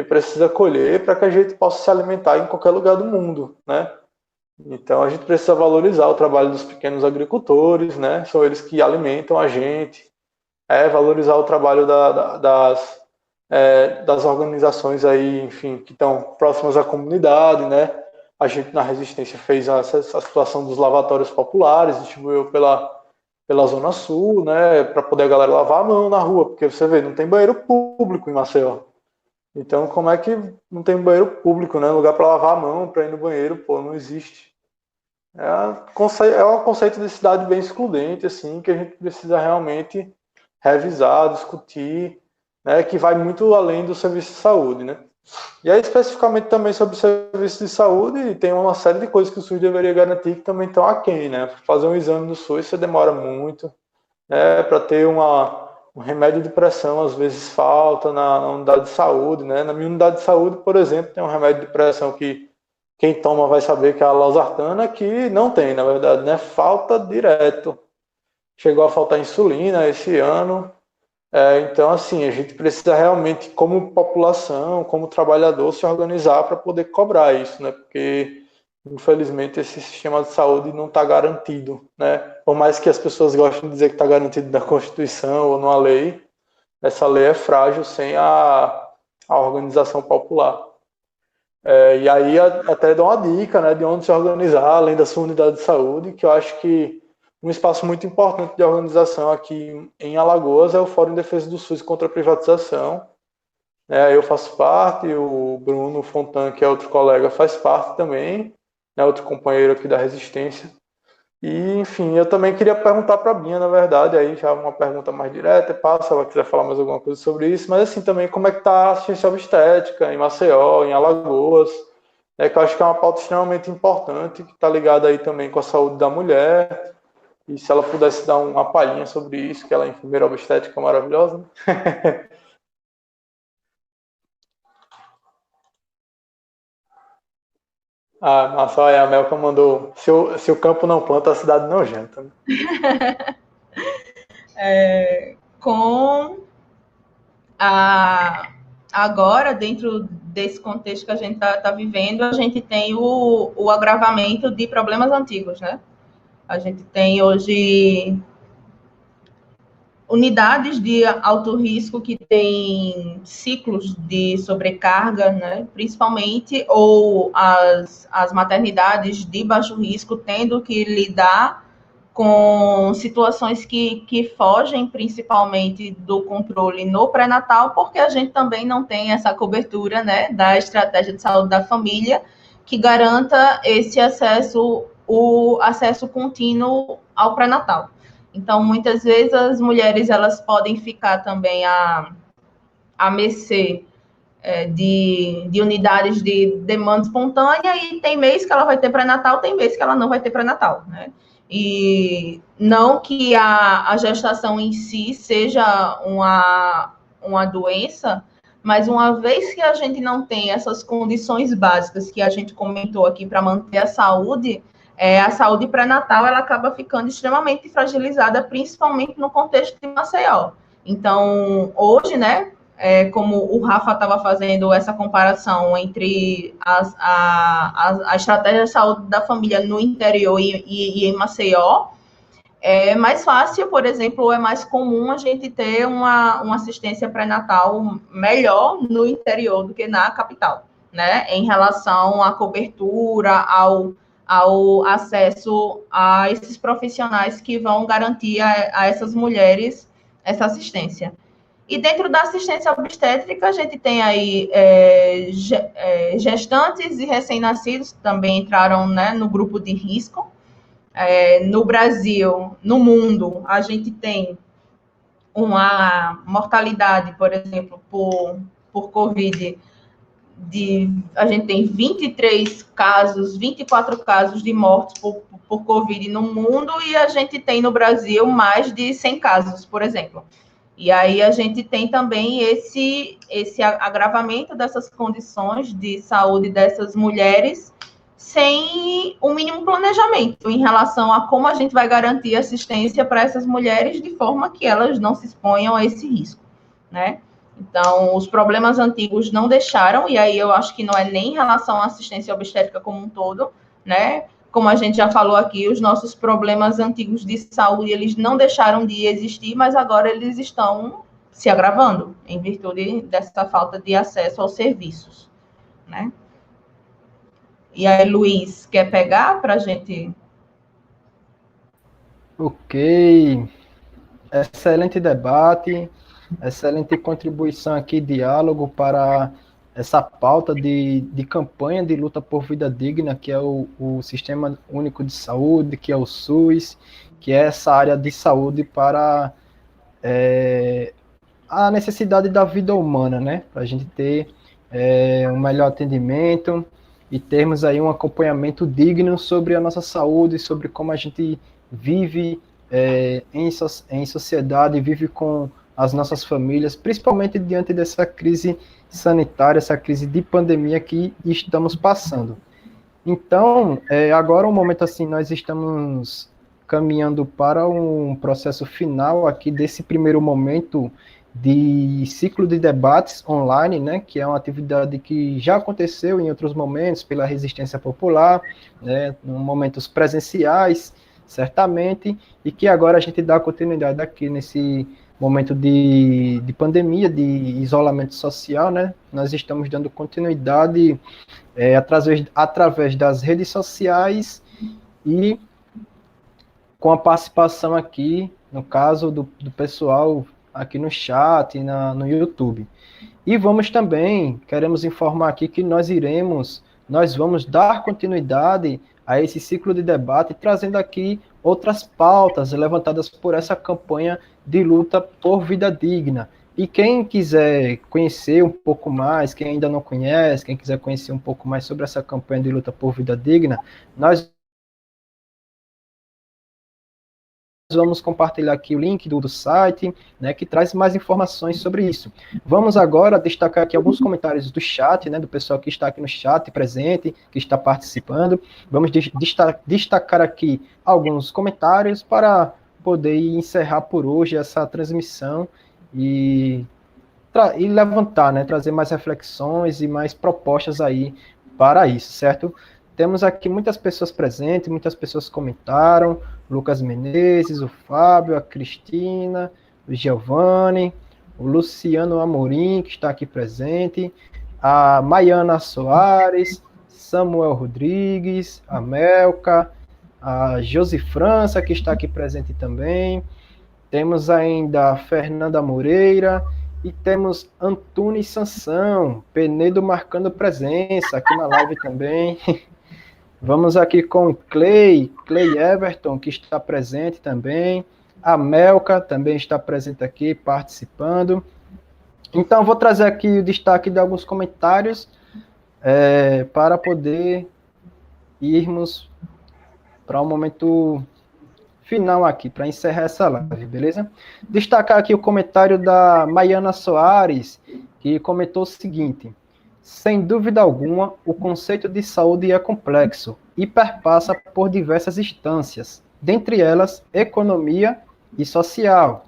precisa colher para que a gente possa se alimentar em qualquer lugar do mundo, né? Então, a gente precisa valorizar o trabalho dos pequenos agricultores, né? São eles que alimentam a gente. Valorizar o trabalho das organizações aí, enfim, que estão próximas à comunidade, né? A gente na Resistência fez a situação dos lavatórios populares, distribuiu pela Zona Sul, né, para poder a galera lavar a mão na rua, porque você vê, não tem banheiro público em Maceió. Então, como é que não tem banheiro público, né? Lugar para lavar a mão, para ir no banheiro, pô, não existe. Um conceito de cidade bem excludente, assim, que a gente precisa realmente revisar, discutir, né, que vai muito além do serviço de saúde, né? E aí, especificamente também sobre o serviço de saúde, tem uma série de coisas que o SUS deveria garantir que também estão aquém, né? Fazer um exame do SUS, você demora muito, né? Para ter um remédio de pressão, às vezes falta na unidade de saúde, né? Na minha unidade de saúde, por exemplo, tem um remédio de pressão que quem toma vai saber que é a losartana, que não tem, na verdade, né? Falta direto. Chegou a faltar insulina esse ano. Então, assim, a gente precisa realmente, como população, como trabalhador, se organizar para poder cobrar isso, né? Porque, infelizmente, esse sistema de saúde não está garantido, né? Por mais que as pessoas gostem de dizer que está garantido na Constituição ou numa lei, essa lei é frágil sem a organização popular. E aí até dou uma dica, né, de onde se organizar, além da sua unidade de saúde, que eu acho que um espaço muito importante de organização aqui em Alagoas é o Fórum de Defesa do SUS contra a Privatização. Eu faço parte, o Bruno Fontan, que é outro colega, faz parte também, outro companheiro aqui da Resistência. E, enfim, eu também queria perguntar para a Binha, na verdade, aí já uma pergunta mais direta, passa, se ela quiser falar mais alguma coisa sobre isso, mas assim, também como é que está a assistência obstétrica em Maceió, em Alagoas, que eu acho que é uma pauta extremamente importante, que está ligada aí também com a saúde da mulher, e se ela pudesse dar uma palhinha sobre isso, que ela é enfermeira obstétrica maravilhosa, né? Ah, nossa, olha, a Melka mandou, se o campo não planta, a cidade não janta, né? Com agora, dentro desse contexto que a gente está vivendo, a gente tem o agravamento de problemas antigos, né? A gente tem hoje unidades de alto risco que têm ciclos de sobrecarga, né? Principalmente, ou as maternidades de baixo risco tendo que lidar com situações que fogem principalmente do controle no pré-natal, porque a gente também não tem essa cobertura, né, da estratégia de saúde da família que garanta esse acesso, o acesso contínuo ao pré-natal. Então, muitas vezes as mulheres elas podem ficar também à mercê de unidades de demanda espontânea, e tem mês que ela vai ter pré-natal, tem mês que ela não vai ter pré-natal, né? E não que a gestação em si seja uma doença, mas uma vez que a gente não tem essas condições básicas que a gente comentou aqui para manter a saúde pré-natal ela acaba ficando extremamente fragilizada, principalmente no contexto de Maceió. Então, hoje, né, como o Rafa estava fazendo essa comparação entre a estratégia de saúde da família no interior e em Maceió, é mais fácil, por exemplo, é mais comum a gente ter uma assistência pré-natal melhor no interior do que na capital, né? Em relação à cobertura, ao acesso a esses profissionais que vão garantir a essas mulheres essa assistência. E dentro da assistência obstétrica, a gente tem aí gestantes e recém-nascidos que também entraram, né, no grupo de risco. No Brasil, no mundo, a gente tem uma mortalidade, por exemplo, por Covid, a gente tem 23 casos, 24 casos de mortes por Covid no mundo, e a gente tem no Brasil mais de 100 casos, por exemplo. E aí a gente tem também esse agravamento dessas condições de saúde dessas mulheres sem o mínimo planejamento em relação a como a gente vai garantir assistência para essas mulheres de forma que elas não se exponham a esse risco, né? Então, os problemas antigos não deixaram, e aí eu acho que não é nem em relação à assistência obstétrica como um todo, né? Como a gente já falou aqui, os nossos problemas antigos de saúde, eles não deixaram de existir, mas agora eles estão se agravando, em virtude dessa falta de acesso aos serviços, né? E aí, Luiz, quer pegar para a gente? Ok, excelente debate, excelente contribuição aqui, diálogo para essa pauta de campanha de luta por vida digna, que é o Sistema Único de Saúde, que é o SUS, que é essa área de saúde para a necessidade da vida humana, né? Para a gente ter um melhor atendimento e termos aí um acompanhamento digno sobre a nossa saúde, sobre como a gente vive em sociedade, vive com as nossas famílias, principalmente diante dessa crise sanitária, essa crise de pandemia que estamos passando. Então, agora um momento assim, nós estamos caminhando para um processo final aqui desse primeiro momento de ciclo de debates online, né, que é uma atividade que já aconteceu em outros momentos pela resistência popular, né, em momentos presenciais, certamente, e que agora a gente dá continuidade aqui nesse momento de pandemia, de isolamento social, né, nós estamos dando continuidade através das redes sociais e com a participação aqui, no caso do pessoal aqui no chat e no YouTube. E vamos também, queremos informar aqui que nós vamos dar continuidade a esse ciclo de debate, trazendo aqui outras pautas levantadas por essa campanha de luta por vida digna. E quem quiser conhecer um pouco mais, quem ainda não conhece, quem quiser conhecer um pouco mais sobre essa campanha de luta por vida digna, nós vamos compartilhar aqui o link do site, né, que traz mais informações sobre isso. Vamos agora destacar aqui alguns comentários do chat, né, do pessoal que está aqui no chat presente, que está participando. Vamos destacar aqui alguns comentários para poder encerrar por hoje essa transmissão e levantar, né, trazer mais reflexões e mais propostas aí para isso, certo? Temos aqui muitas pessoas presentes, muitas pessoas comentaram, Lucas Menezes, o Fábio, a Cristina, o Giovanni, o Luciano Amorim, que está aqui presente, a Maiana Soares, Samuel Rodrigues, a Melka, a Josi França, que está aqui presente também, temos ainda a Fernanda Moreira, e temos Antunes Sansão, Penedo marcando presença aqui na live também. Vamos aqui com Clay Everton, que está presente também. A Melka também está presente aqui, participando. Então, vou trazer aqui o destaque de alguns comentários para poder irmos para um momento final aqui, para encerrar essa live, beleza? Destacar aqui o comentário da Maiana Soares, que comentou o seguinte: sem dúvida alguma, o conceito de saúde é complexo e perpassa por diversas instâncias, dentre elas, economia e social.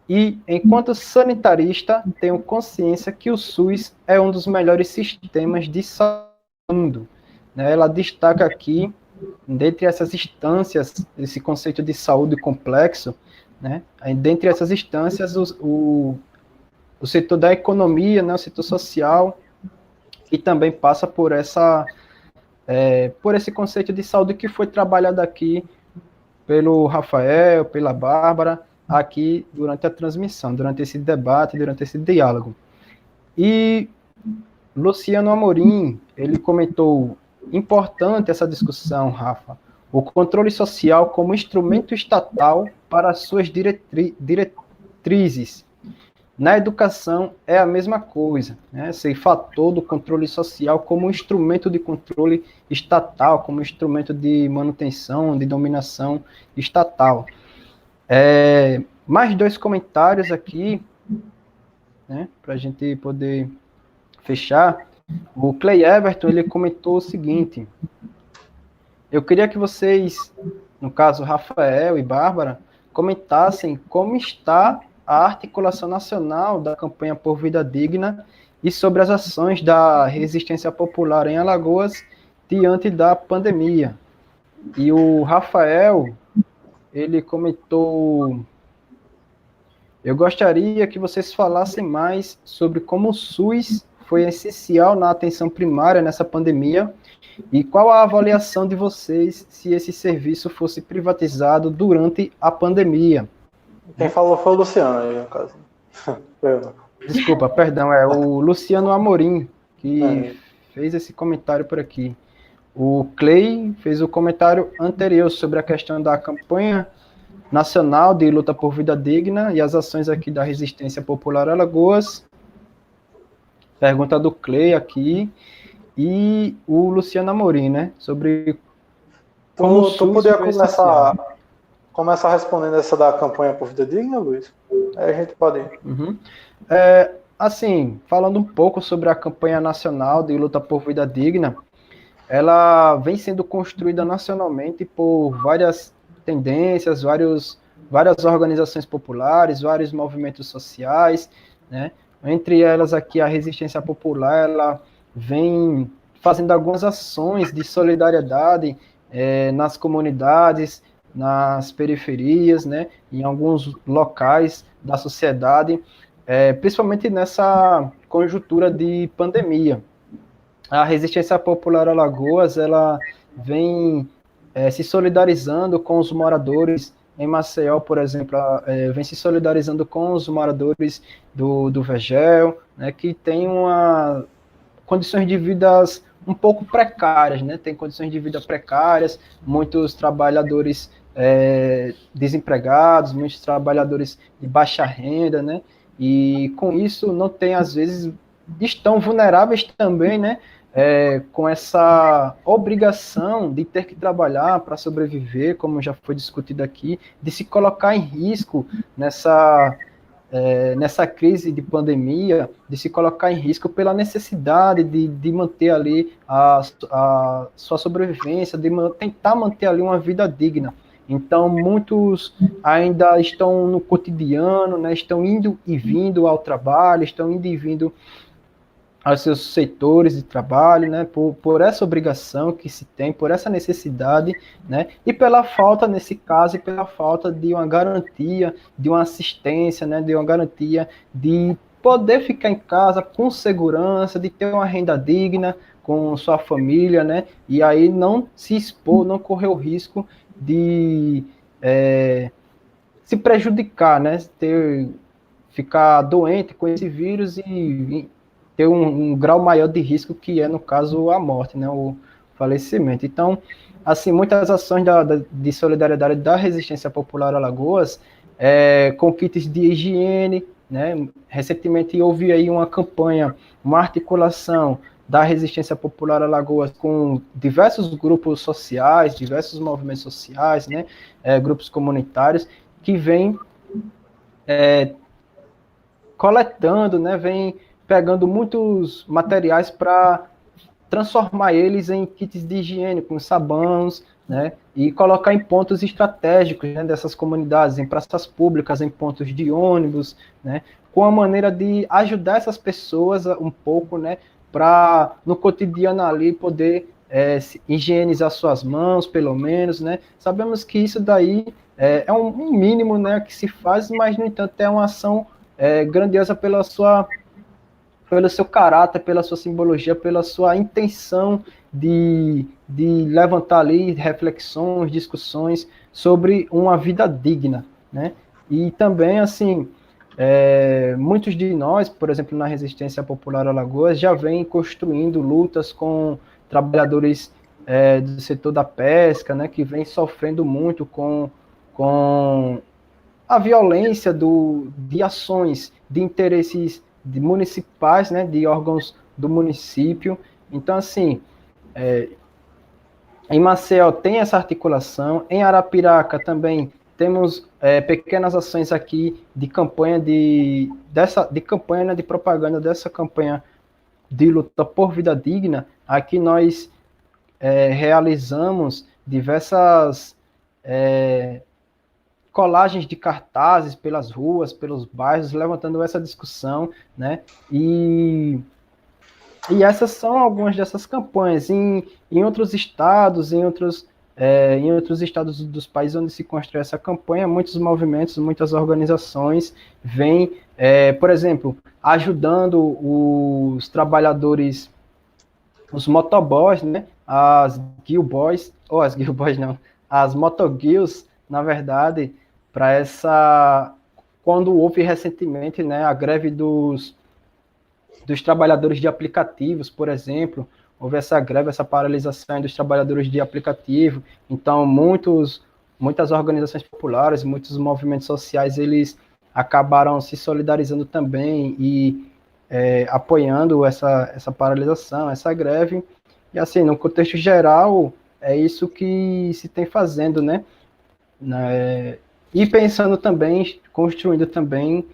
E, enquanto sanitarista, tenho consciência que o SUS é um dos melhores sistemas de saúde do mundo. Ela destaca aqui, dentre essas instâncias, esse conceito de saúde complexo, né? Dentre essas instâncias, o setor da economia, né, o setor social, e também passa por esse conceito de saúde que foi trabalhado aqui pelo Rafael, pela Bárbara, aqui durante a transmissão, durante esse debate, durante esse diálogo. E Luciano Amorim, ele comentou: importante essa discussão, Rafa, o controle social como instrumento estatal para suas diretrizes. Na educação é a mesma coisa, né? Esse fator do controle social como instrumento de controle estatal, como instrumento de manutenção, de dominação estatal. Mais dois comentários aqui, né, para a gente poder fechar. O Clay Everton, ele comentou o seguinte: eu queria que vocês, no caso Rafael e Bárbara, comentassem como está a articulação nacional da campanha por vida digna e sobre as ações da resistência popular em Alagoas diante da pandemia. E o Rafael, ele comentou: eu gostaria que vocês falassem mais sobre como o SUS foi essencial na atenção primária nessa pandemia e qual a avaliação de vocês se esse serviço fosse privatizado durante a pandemia. Quem falou foi o Luciano aí, no caso. Desculpa, perdão, é o Luciano Amorim que fez esse comentário por aqui. O Clay fez o comentário anterior sobre a questão da campanha nacional de luta por vida digna e as ações aqui da Resistência Popular Alagoas. Pergunta do Clay aqui. E o Luciano Amorim, né? Sobre como tu poderia começar respondendo essa da campanha por vida digna, Luiz? Aí a gente pode ir. Uhum. Assim, falando um pouco sobre a campanha nacional de luta por vida digna, ela vem sendo construída nacionalmente por várias tendências, várias organizações populares, vários movimentos sociais, né? Entre elas aqui a Resistência Popular, ela vem fazendo algumas ações de solidariedade nas comunidades, nas periferias, né, em alguns locais da sociedade, principalmente nessa conjuntura de pandemia. A Resistência Popular Alagoas, ela vem se solidarizando com os moradores em Maceió, por exemplo, vem se solidarizando com os moradores do Vegel, né, que tem condições de vidas um pouco precárias, né? Tem condições de vida precárias, muitos trabalhadores desempregados, muitos trabalhadores de baixa renda, né? E com isso não tem, às vezes, estão vulneráveis também, né? Com essa obrigação de ter que trabalhar para sobreviver, como já foi discutido aqui, de se colocar em risco nessa crise de pandemia, de se colocar em risco pela necessidade de manter ali a sua sobrevivência, de tentar manter ali uma vida digna. Então, muitos ainda estão no cotidiano, né, estão indo e vindo ao trabalho, estão indo e vindo aos seus setores de trabalho, né, por essa obrigação que se tem, por essa necessidade, né, e pela falta, nesse caso, pela falta de uma garantia, de uma assistência, né, de uma garantia de poder ficar em casa com segurança, de ter uma renda digna com sua família, né, e aí não se expor, não correr o risco de se prejudicar, né, ficar doente com esse vírus e ter um grau maior de risco, que é, no caso, a morte, né, o falecimento. Então, assim, muitas ações de solidariedade da Resistência Popular Alagoas, com kits de higiene, né, recentemente houve aí uma campanha, uma articulação da Resistência Popular Alagoas com diversos grupos sociais, diversos movimentos sociais, né, grupos comunitários, que vêm coletando, né, vem pegando muitos materiais para transformar eles em kits de higiene, com sabões, né, e colocar em pontos estratégicos, né, dessas comunidades, em praças públicas, em pontos de ônibus, né, com a maneira de ajudar essas pessoas um pouco, né, para no cotidiano ali poder higienizar suas mãos, pelo menos, né. Sabemos que isso daí é um mínimo, né, que se faz, mas, no entanto, é uma ação grandiosa pelo seu caráter, pela sua simbologia, pela sua intenção de levantar ali reflexões, discussões sobre uma vida digna, né? E também, assim, muitos de nós, por exemplo, na Resistência Popular Alagoas, já vem construindo lutas com trabalhadores do setor da pesca, né, que vem sofrendo muito com a violência de ações de interesses municipais, né, de órgãos do município. Então, assim, em Maceió tem essa articulação, em Arapiraca também temos pequenas ações aqui de campanha de campanha, né, de propaganda dessa campanha de luta por vida digna. Aqui nós realizamos diversas colagens de cartazes pelas ruas, pelos bairros, levantando essa discussão, né? E essas são algumas dessas campanhas. Em outros estados, em outros estados dos países onde se constrói essa campanha, muitos movimentos, muitas organizações vêm, por exemplo, ajudando os trabalhadores, os motoboys, né? As guilboys, ou as guilboys não, as motoguils, na verdade, para quando houve recentemente, né, a greve dos trabalhadores de aplicativos, por exemplo, houve essa greve, essa paralisação dos trabalhadores de aplicativo. Então, muitas organizações populares, muitos movimentos sociais, eles acabaram se solidarizando também e apoiando essa paralisação, essa greve. E, assim, no contexto geral, é isso que se tem fazendo, né? E pensando também, construindo também,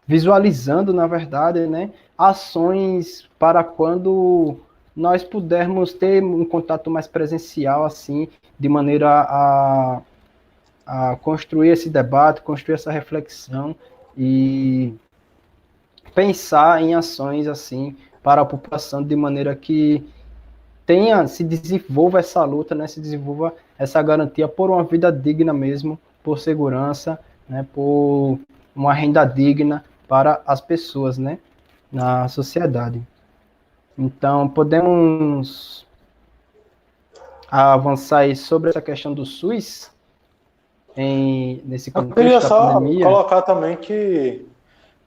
visualizando, na verdade, né, ações para quando nós pudermos ter um contato mais presencial, assim, de maneira a construir esse debate, construir essa reflexão e pensar em ações, assim, para a população, de maneira que se desenvolva essa luta, né, se desenvolva essa garantia por uma vida digna mesmo, por segurança, né, por uma renda digna para as pessoas, né, na sociedade. Então, podemos avançar aí sobre essa questão do SUS nesse contexto da pandemia? Eu queria só colocar também que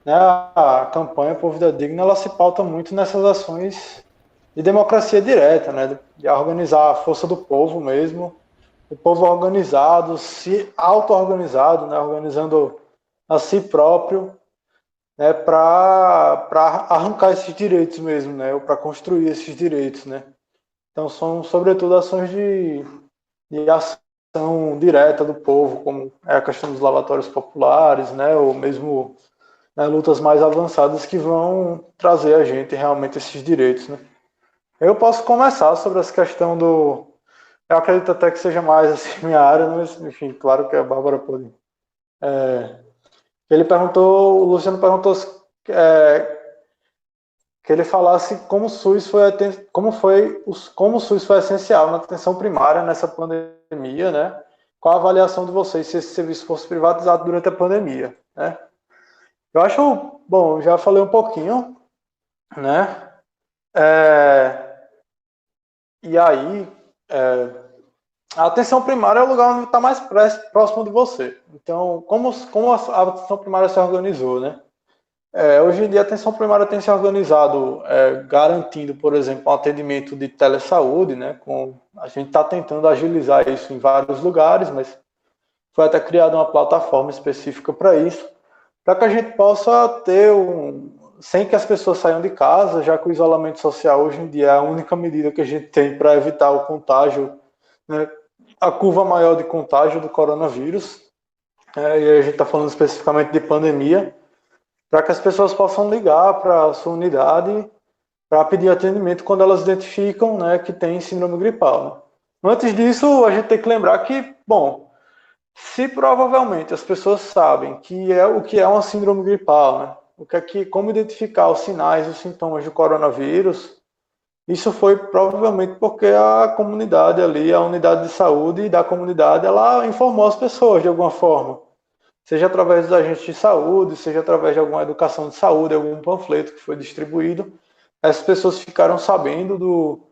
né, a campanha Por Vida Digna, ela se pauta muito nessas ações de democracia direta, né, de organizar a força do povo mesmo, o povo organizado, se auto-organizado, né, organizando a si próprio, né, para arrancar esses direitos mesmo, né, ou para construir esses direitos, né. Então são sobretudo ações de ação direta do povo, como é a questão dos lavatórios populares, né, ou mesmo, né, lutas mais avançadas que vão trazer a gente realmente esses direitos, né. Eu posso começar sobre essa questão do... Eu acredito até que seja mais assim minha área, mas enfim, claro que a Bárbara pode. Ele perguntou, o Luciano perguntou que ele falasse como o SUS foi como o SUS foi essencial na atenção primária nessa pandemia, né? Qual a avaliação de vocês se esse serviço fosse privatizado durante a pandemia, né? Eu acho, bom, já falei um pouquinho, né? E aí, a atenção primária é o lugar onde está mais próximo de você. Então, como a atenção primária se organizou, né? Hoje em dia, a atenção primária tem se organizado garantindo, por exemplo, um atendimento de telesaúde, né? A gente está tentando agilizar isso em vários lugares, mas foi até criada uma plataforma específica para isso, para que a gente possa ter sem que as pessoas saiam de casa, já que o isolamento social hoje em dia é a única medida que a gente tem para evitar o contágio, né? A curva maior de contágio do coronavírus, e a gente está falando especificamente de pandemia, para que as pessoas possam ligar para a sua unidade para pedir atendimento quando elas identificam, né, que tem síndrome gripal, né? Antes disso, a gente tem que lembrar que, bom, se provavelmente as pessoas sabem o que é uma síndrome gripal, né, como identificar os sinais e os sintomas do coronavírus, isso foi provavelmente porque a comunidade ali, a unidade de saúde da comunidade, ela informou as pessoas de alguma forma. Seja através dos agentes de saúde, seja através de alguma educação de saúde, algum panfleto que foi distribuído, essas pessoas ficaram sabendo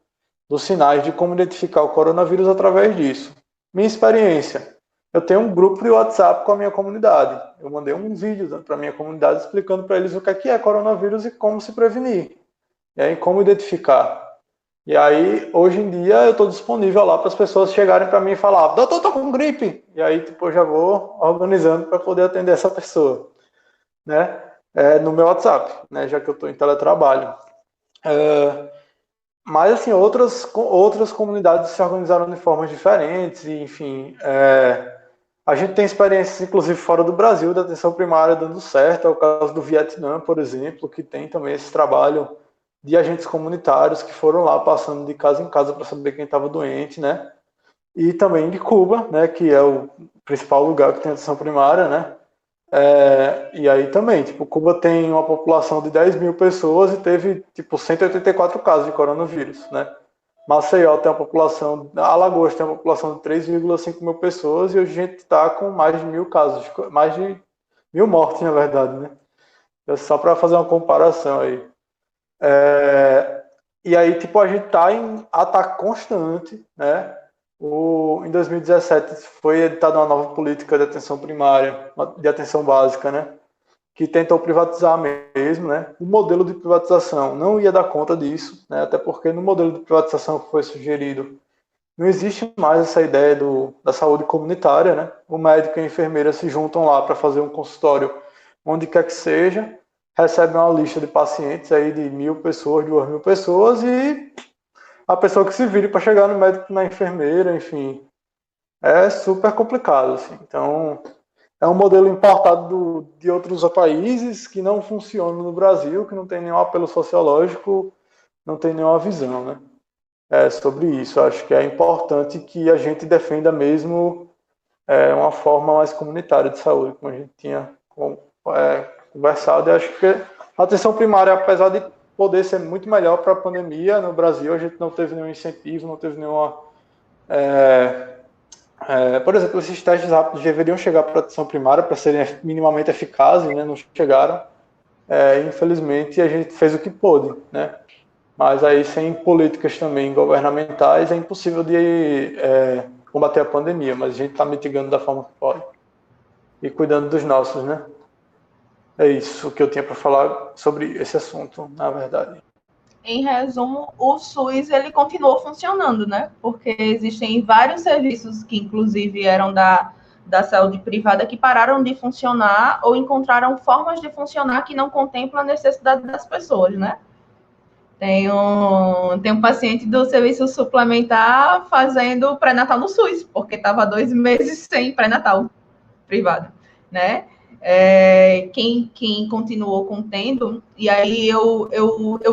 dos sinais de como identificar o coronavírus através disso. Minha experiência, eu tenho um grupo de WhatsApp com a minha comunidade. Eu mandei um vídeo para a minha comunidade explicando para eles o que é coronavírus e como se prevenir, e aí como identificar. E aí, hoje em dia, eu estou disponível lá para as pessoas chegarem para mim e falar: doutor, estou com gripe. E aí, tipo, eu já vou organizando para poder atender essa pessoa, né? No meu WhatsApp, né? Já que eu estou em teletrabalho. Mas, assim, outras comunidades se organizaram de formas diferentes. E, enfim, a gente tem experiências, inclusive, fora do Brasil, da atenção primária dando certo. É o caso do Vietnã, por exemplo, que tem também esse trabalho de agentes comunitários que foram lá passando de casa em casa para saber quem estava doente, né? E também de Cuba, né? Que é o principal lugar que tem atenção primária, né? E aí também, tipo, Cuba tem uma população de 10 mil pessoas e teve, tipo, 184 casos de coronavírus, né? Maceió tem uma população, Alagoas tem uma população de 3,5 mil pessoas e hoje a gente está com mais de 1.000 casos, mais de 1.000 mortes, na verdade, né? Só para fazer uma comparação aí. E aí, tipo, a gente está em ataque constante, né? Em 2017 foi editada uma nova política de atenção primária, de atenção básica, né? Que tentou privatizar mesmo, né? O modelo de privatização não ia dar conta disso, né? Até porque no modelo de privatização que foi sugerido não existe mais essa ideia da saúde comunitária, né? O médico e a enfermeira se juntam lá para fazer um consultório onde quer que seja, recebem uma lista de pacientes aí de 1.000 pessoas, 2.000 pessoas e a pessoa que se vire para chegar no médico, na enfermeira, enfim, é super complicado, assim. Então, é um modelo importado de outros países que não funciona no Brasil, que não tem nenhum apelo sociológico, não tem nenhuma visão, né? Sobre isso. Acho que é importante que a gente defenda mesmo uma forma mais comunitária de saúde, como a gente tinha conversado. Eu acho que a atenção primária, apesar de poder ser muito melhor para a pandemia, no Brasil a gente não teve nenhum incentivo, não teve nenhuma... por exemplo, esses testes rápidos deveriam chegar para a atenção primária para serem minimamente eficazes, né? Não chegaram. Infelizmente, a gente fez o que pôde, né? Mas aí, sem políticas também governamentais, é impossível de combater a pandemia, mas a gente está mitigando da forma que pode e cuidando dos nossos, né? É isso que eu tinha para falar sobre esse assunto, na verdade. Em resumo, o SUS ele continuou funcionando, né? Porque existem vários serviços que, inclusive, eram da saúde privada que pararam de funcionar ou encontraram formas de funcionar que não contemplam a necessidade das pessoas, né? Tem um paciente do serviço suplementar fazendo pré-natal no SUS, porque estava 2 meses sem pré-natal privado, né? Quem continuou contendo, e aí eu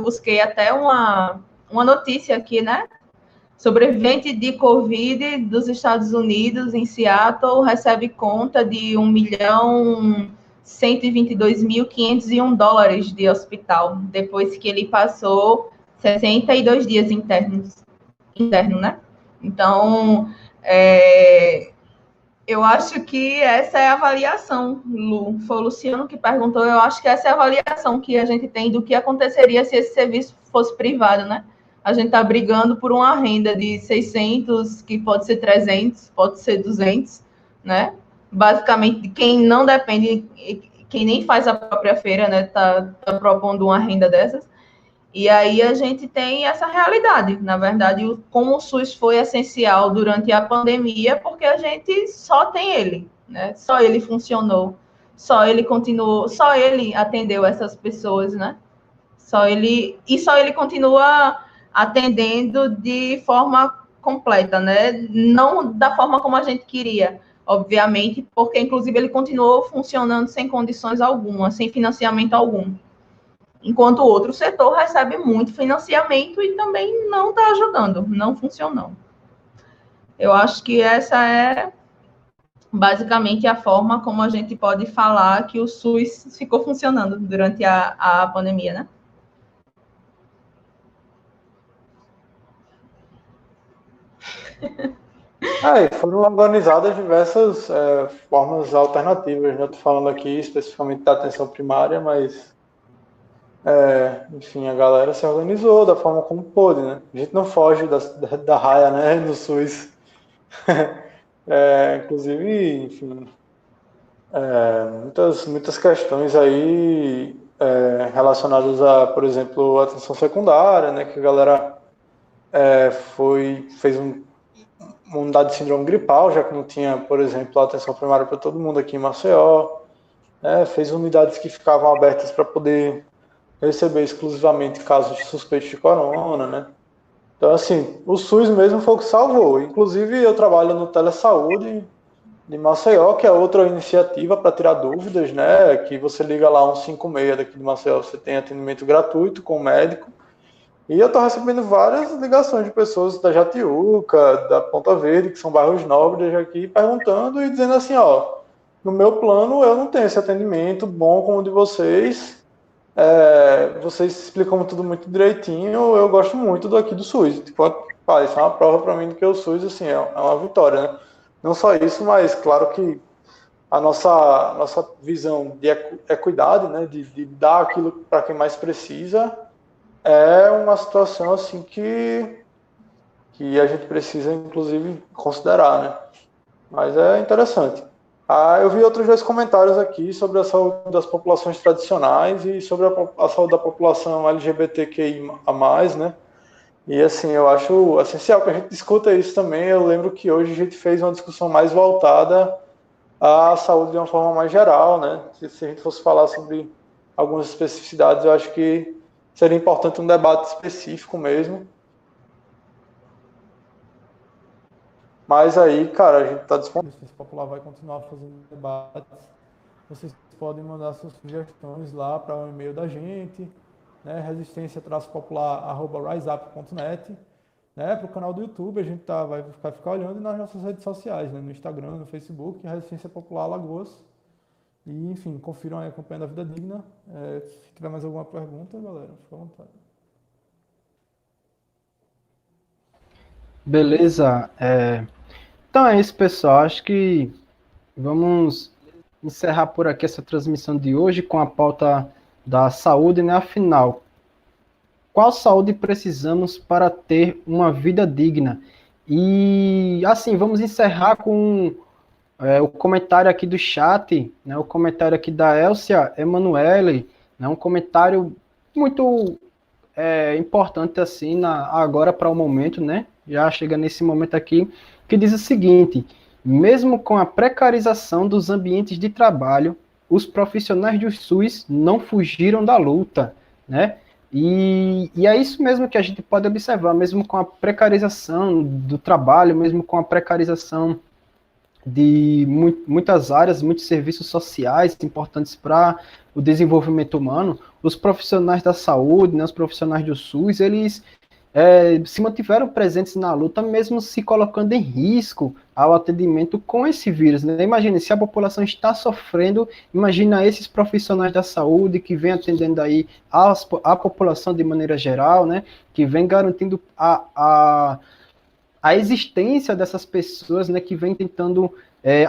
busquei até uma notícia aqui, né? Sobrevivente de Covid dos Estados Unidos, em Seattle, recebe conta de $1.122.501 de hospital, depois que ele passou 62 dias interno, né? Então, eu acho que essa é a avaliação, Lu. Foi o Luciano que perguntou, eu acho que essa é a avaliação que a gente tem do que aconteceria se esse serviço fosse privado, né? A gente está brigando por uma renda de 600, que pode ser 300, pode ser 200, né? Basicamente, quem não depende, quem nem faz a própria feira, né, tá propondo uma renda dessas. E aí a gente tem essa realidade. Na verdade, como o SUS foi essencial durante a pandemia, porque a gente só tem ele, né? Só ele funcionou, só ele continuou, só ele atendeu essas pessoas, né? Só ele continua atendendo de forma completa, né? Não da forma como a gente queria, obviamente, porque inclusive ele continuou funcionando sem condições alguma, sem financiamento algum. Enquanto o outro setor recebe muito financiamento e também não está ajudando, não funcionou. Eu acho que essa é basicamente a forma como a gente pode falar que o SUS ficou funcionando durante a pandemia, né? Foram organizadas diversas formas alternativas, né? Estou falando aqui especificamente da atenção primária, mas, enfim, a galera se organizou da forma como pôde, né? A gente não foge da raia, né, no SUS. Inclusive, enfim, muitas questões aí relacionadas a, por exemplo, a atenção secundária, né, que a galera fez uma unidade de síndrome gripal, já que não tinha, por exemplo, a atenção primária para todo mundo aqui em Maceió, né, fez unidades que ficavam abertas para poder receber exclusivamente casos de suspeitos de corona, né. Então, assim, o SUS mesmo foi o que salvou. Inclusive, eu trabalho no Telesaúde de Maceió, que é outra iniciativa para tirar dúvidas, né? Que você liga lá 156 daqui de Maceió, você tem atendimento gratuito com o médico. E eu estou recebendo várias ligações de pessoas da Jatiuca, da Ponta Verde, que são bairros nobres aqui, perguntando e dizendo assim, ó, no meu plano eu não tenho esse atendimento bom como o de vocês, vocês explicam tudo muito direitinho, eu gosto muito daqui do SUS. Tipo, isso é uma prova para mim de que o SUS, assim, é uma vitória, né? Não só isso, mas claro que a nossa visão de equidade, né, de dar aquilo para quem mais precisa, é uma situação assim que a gente precisa, inclusive, considerar, né? Mas é interessante. Eu vi outros dois comentários aqui sobre a saúde das populações tradicionais e sobre a saúde da população LGBTQI+, né? E assim, eu acho essencial que a gente discuta isso também. Eu lembro que hoje a gente fez uma discussão mais voltada à saúde de uma forma mais geral, né? Se a gente fosse falar sobre algumas especificidades, eu acho que seria importante um debate específico mesmo. Mas aí, cara, a gente está disponível. A Resistência Popular vai continuar fazendo debates. Vocês podem mandar suas sugestões lá para o e-mail da gente, né? resistência-popular@riseup.net, né? Para o canal do YouTube, a gente vai ficar olhando, e nas nossas redes sociais, né? No Instagram, no Facebook, Resistência Popular Alagoas. E, enfim, confiram aí Acompanhando a Vida Digna. Se tiver mais alguma pergunta, galera, fica à vontade. Beleza. Então é isso, pessoal. Acho que vamos encerrar por aqui essa transmissão de hoje com a pauta da saúde, né? Afinal, qual saúde precisamos para ter uma vida digna? E, assim, vamos encerrar com o comentário aqui do chat, né, o comentário aqui da Elcia Emanuele, né, um comentário muito importante assim agora para o momento, né? Já chega nesse momento aqui, que diz o seguinte: mesmo com a precarização dos ambientes de trabalho, os profissionais do SUS não fugiram da luta, né? E é isso mesmo que a gente pode observar, mesmo com a precarização do trabalho, mesmo com a precarização de muitas áreas, muitos serviços sociais importantes para o desenvolvimento humano, os profissionais da saúde, né, os profissionais do SUS, eles se mantiveram presentes na luta, mesmo se colocando em risco ao atendimento com esse vírus. Né? Imagine, se a população está sofrendo, imagina esses profissionais da saúde que vem atendendo aí a população de maneira geral, né, que vem garantindo a existência dessas pessoas, né, que vem tentando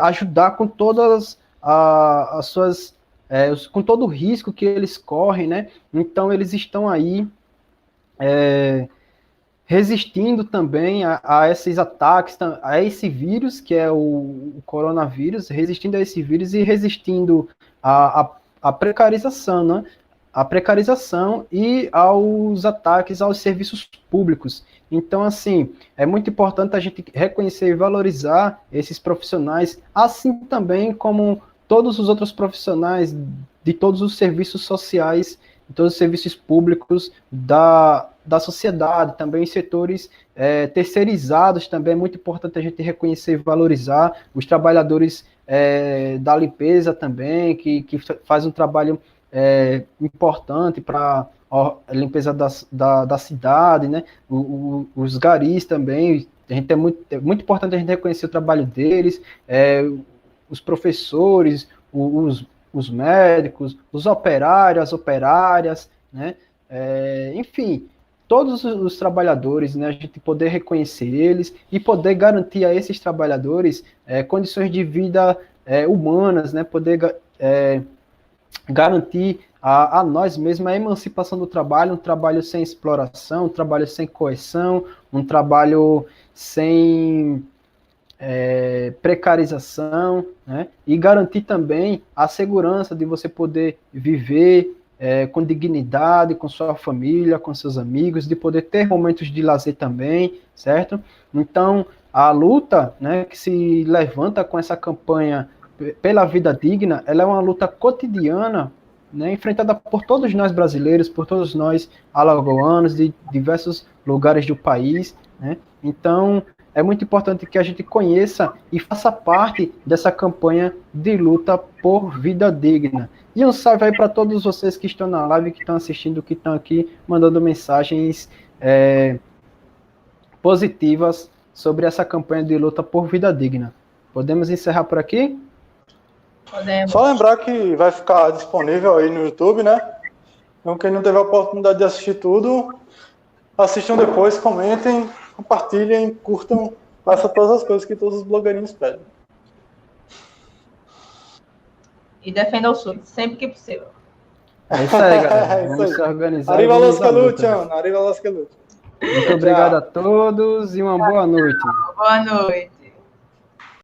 ajudar com todas as suas, com todo o risco que eles correm, né? Então eles estão aí resistindo também a esses ataques, a esse vírus que é o coronavírus, resistindo a esse vírus e resistindo à precarização, né? A precarização e aos ataques aos serviços públicos. Então, assim, é muito importante a gente reconhecer e valorizar esses profissionais, assim também como todos os outros profissionais de todos os serviços sociais, de todos os serviços públicos da sociedade, também em setores terceirizados, também é muito importante a gente reconhecer e valorizar os trabalhadores da limpeza também, que faz um trabalho importante para a limpeza da cidade, né? Os garis também, é muito importante a gente reconhecer o trabalho deles, os professores, os médicos, os operários, as operárias, né? Enfim, todos os trabalhadores, né? A gente poder reconhecer eles e poder garantir a esses trabalhadores condições de vida humanas, né? Poder garantir a nós mesmos a emancipação do trabalho, um trabalho sem exploração, um trabalho sem coerção, um trabalho sem precarização, né? E garantir também a segurança de você poder viver com dignidade, com sua família, com seus amigos, de poder ter momentos de lazer também, certo? Então, a luta, né, que se levanta com essa campanha pela vida digna, ela é uma luta cotidiana, né, enfrentada por todos nós brasileiros, por todos nós alagoanos, de diversos lugares do país, né? Então, é muito importante que a gente conheça e faça parte dessa campanha de luta por vida digna. E um salve aí para todos vocês que estão na live, que estão assistindo, que estão aqui mandando mensagens positivas sobre essa campanha de luta por vida digna. Podemos encerrar por aqui? Podemos. Só lembrar que vai ficar disponível aí no YouTube, né? Então, quem não teve a oportunidade de assistir tudo, assistam depois, comentem, compartilhem, curtam, façam todas as coisas que todos os blogueirinhos pedem. E defenda o SUS, sempre que possível. É isso aí, galera. Vamos se organizar. Arriba los que lutam, arriba los que lutam. Muito obrigado a todos e uma boa noite. Boa noite.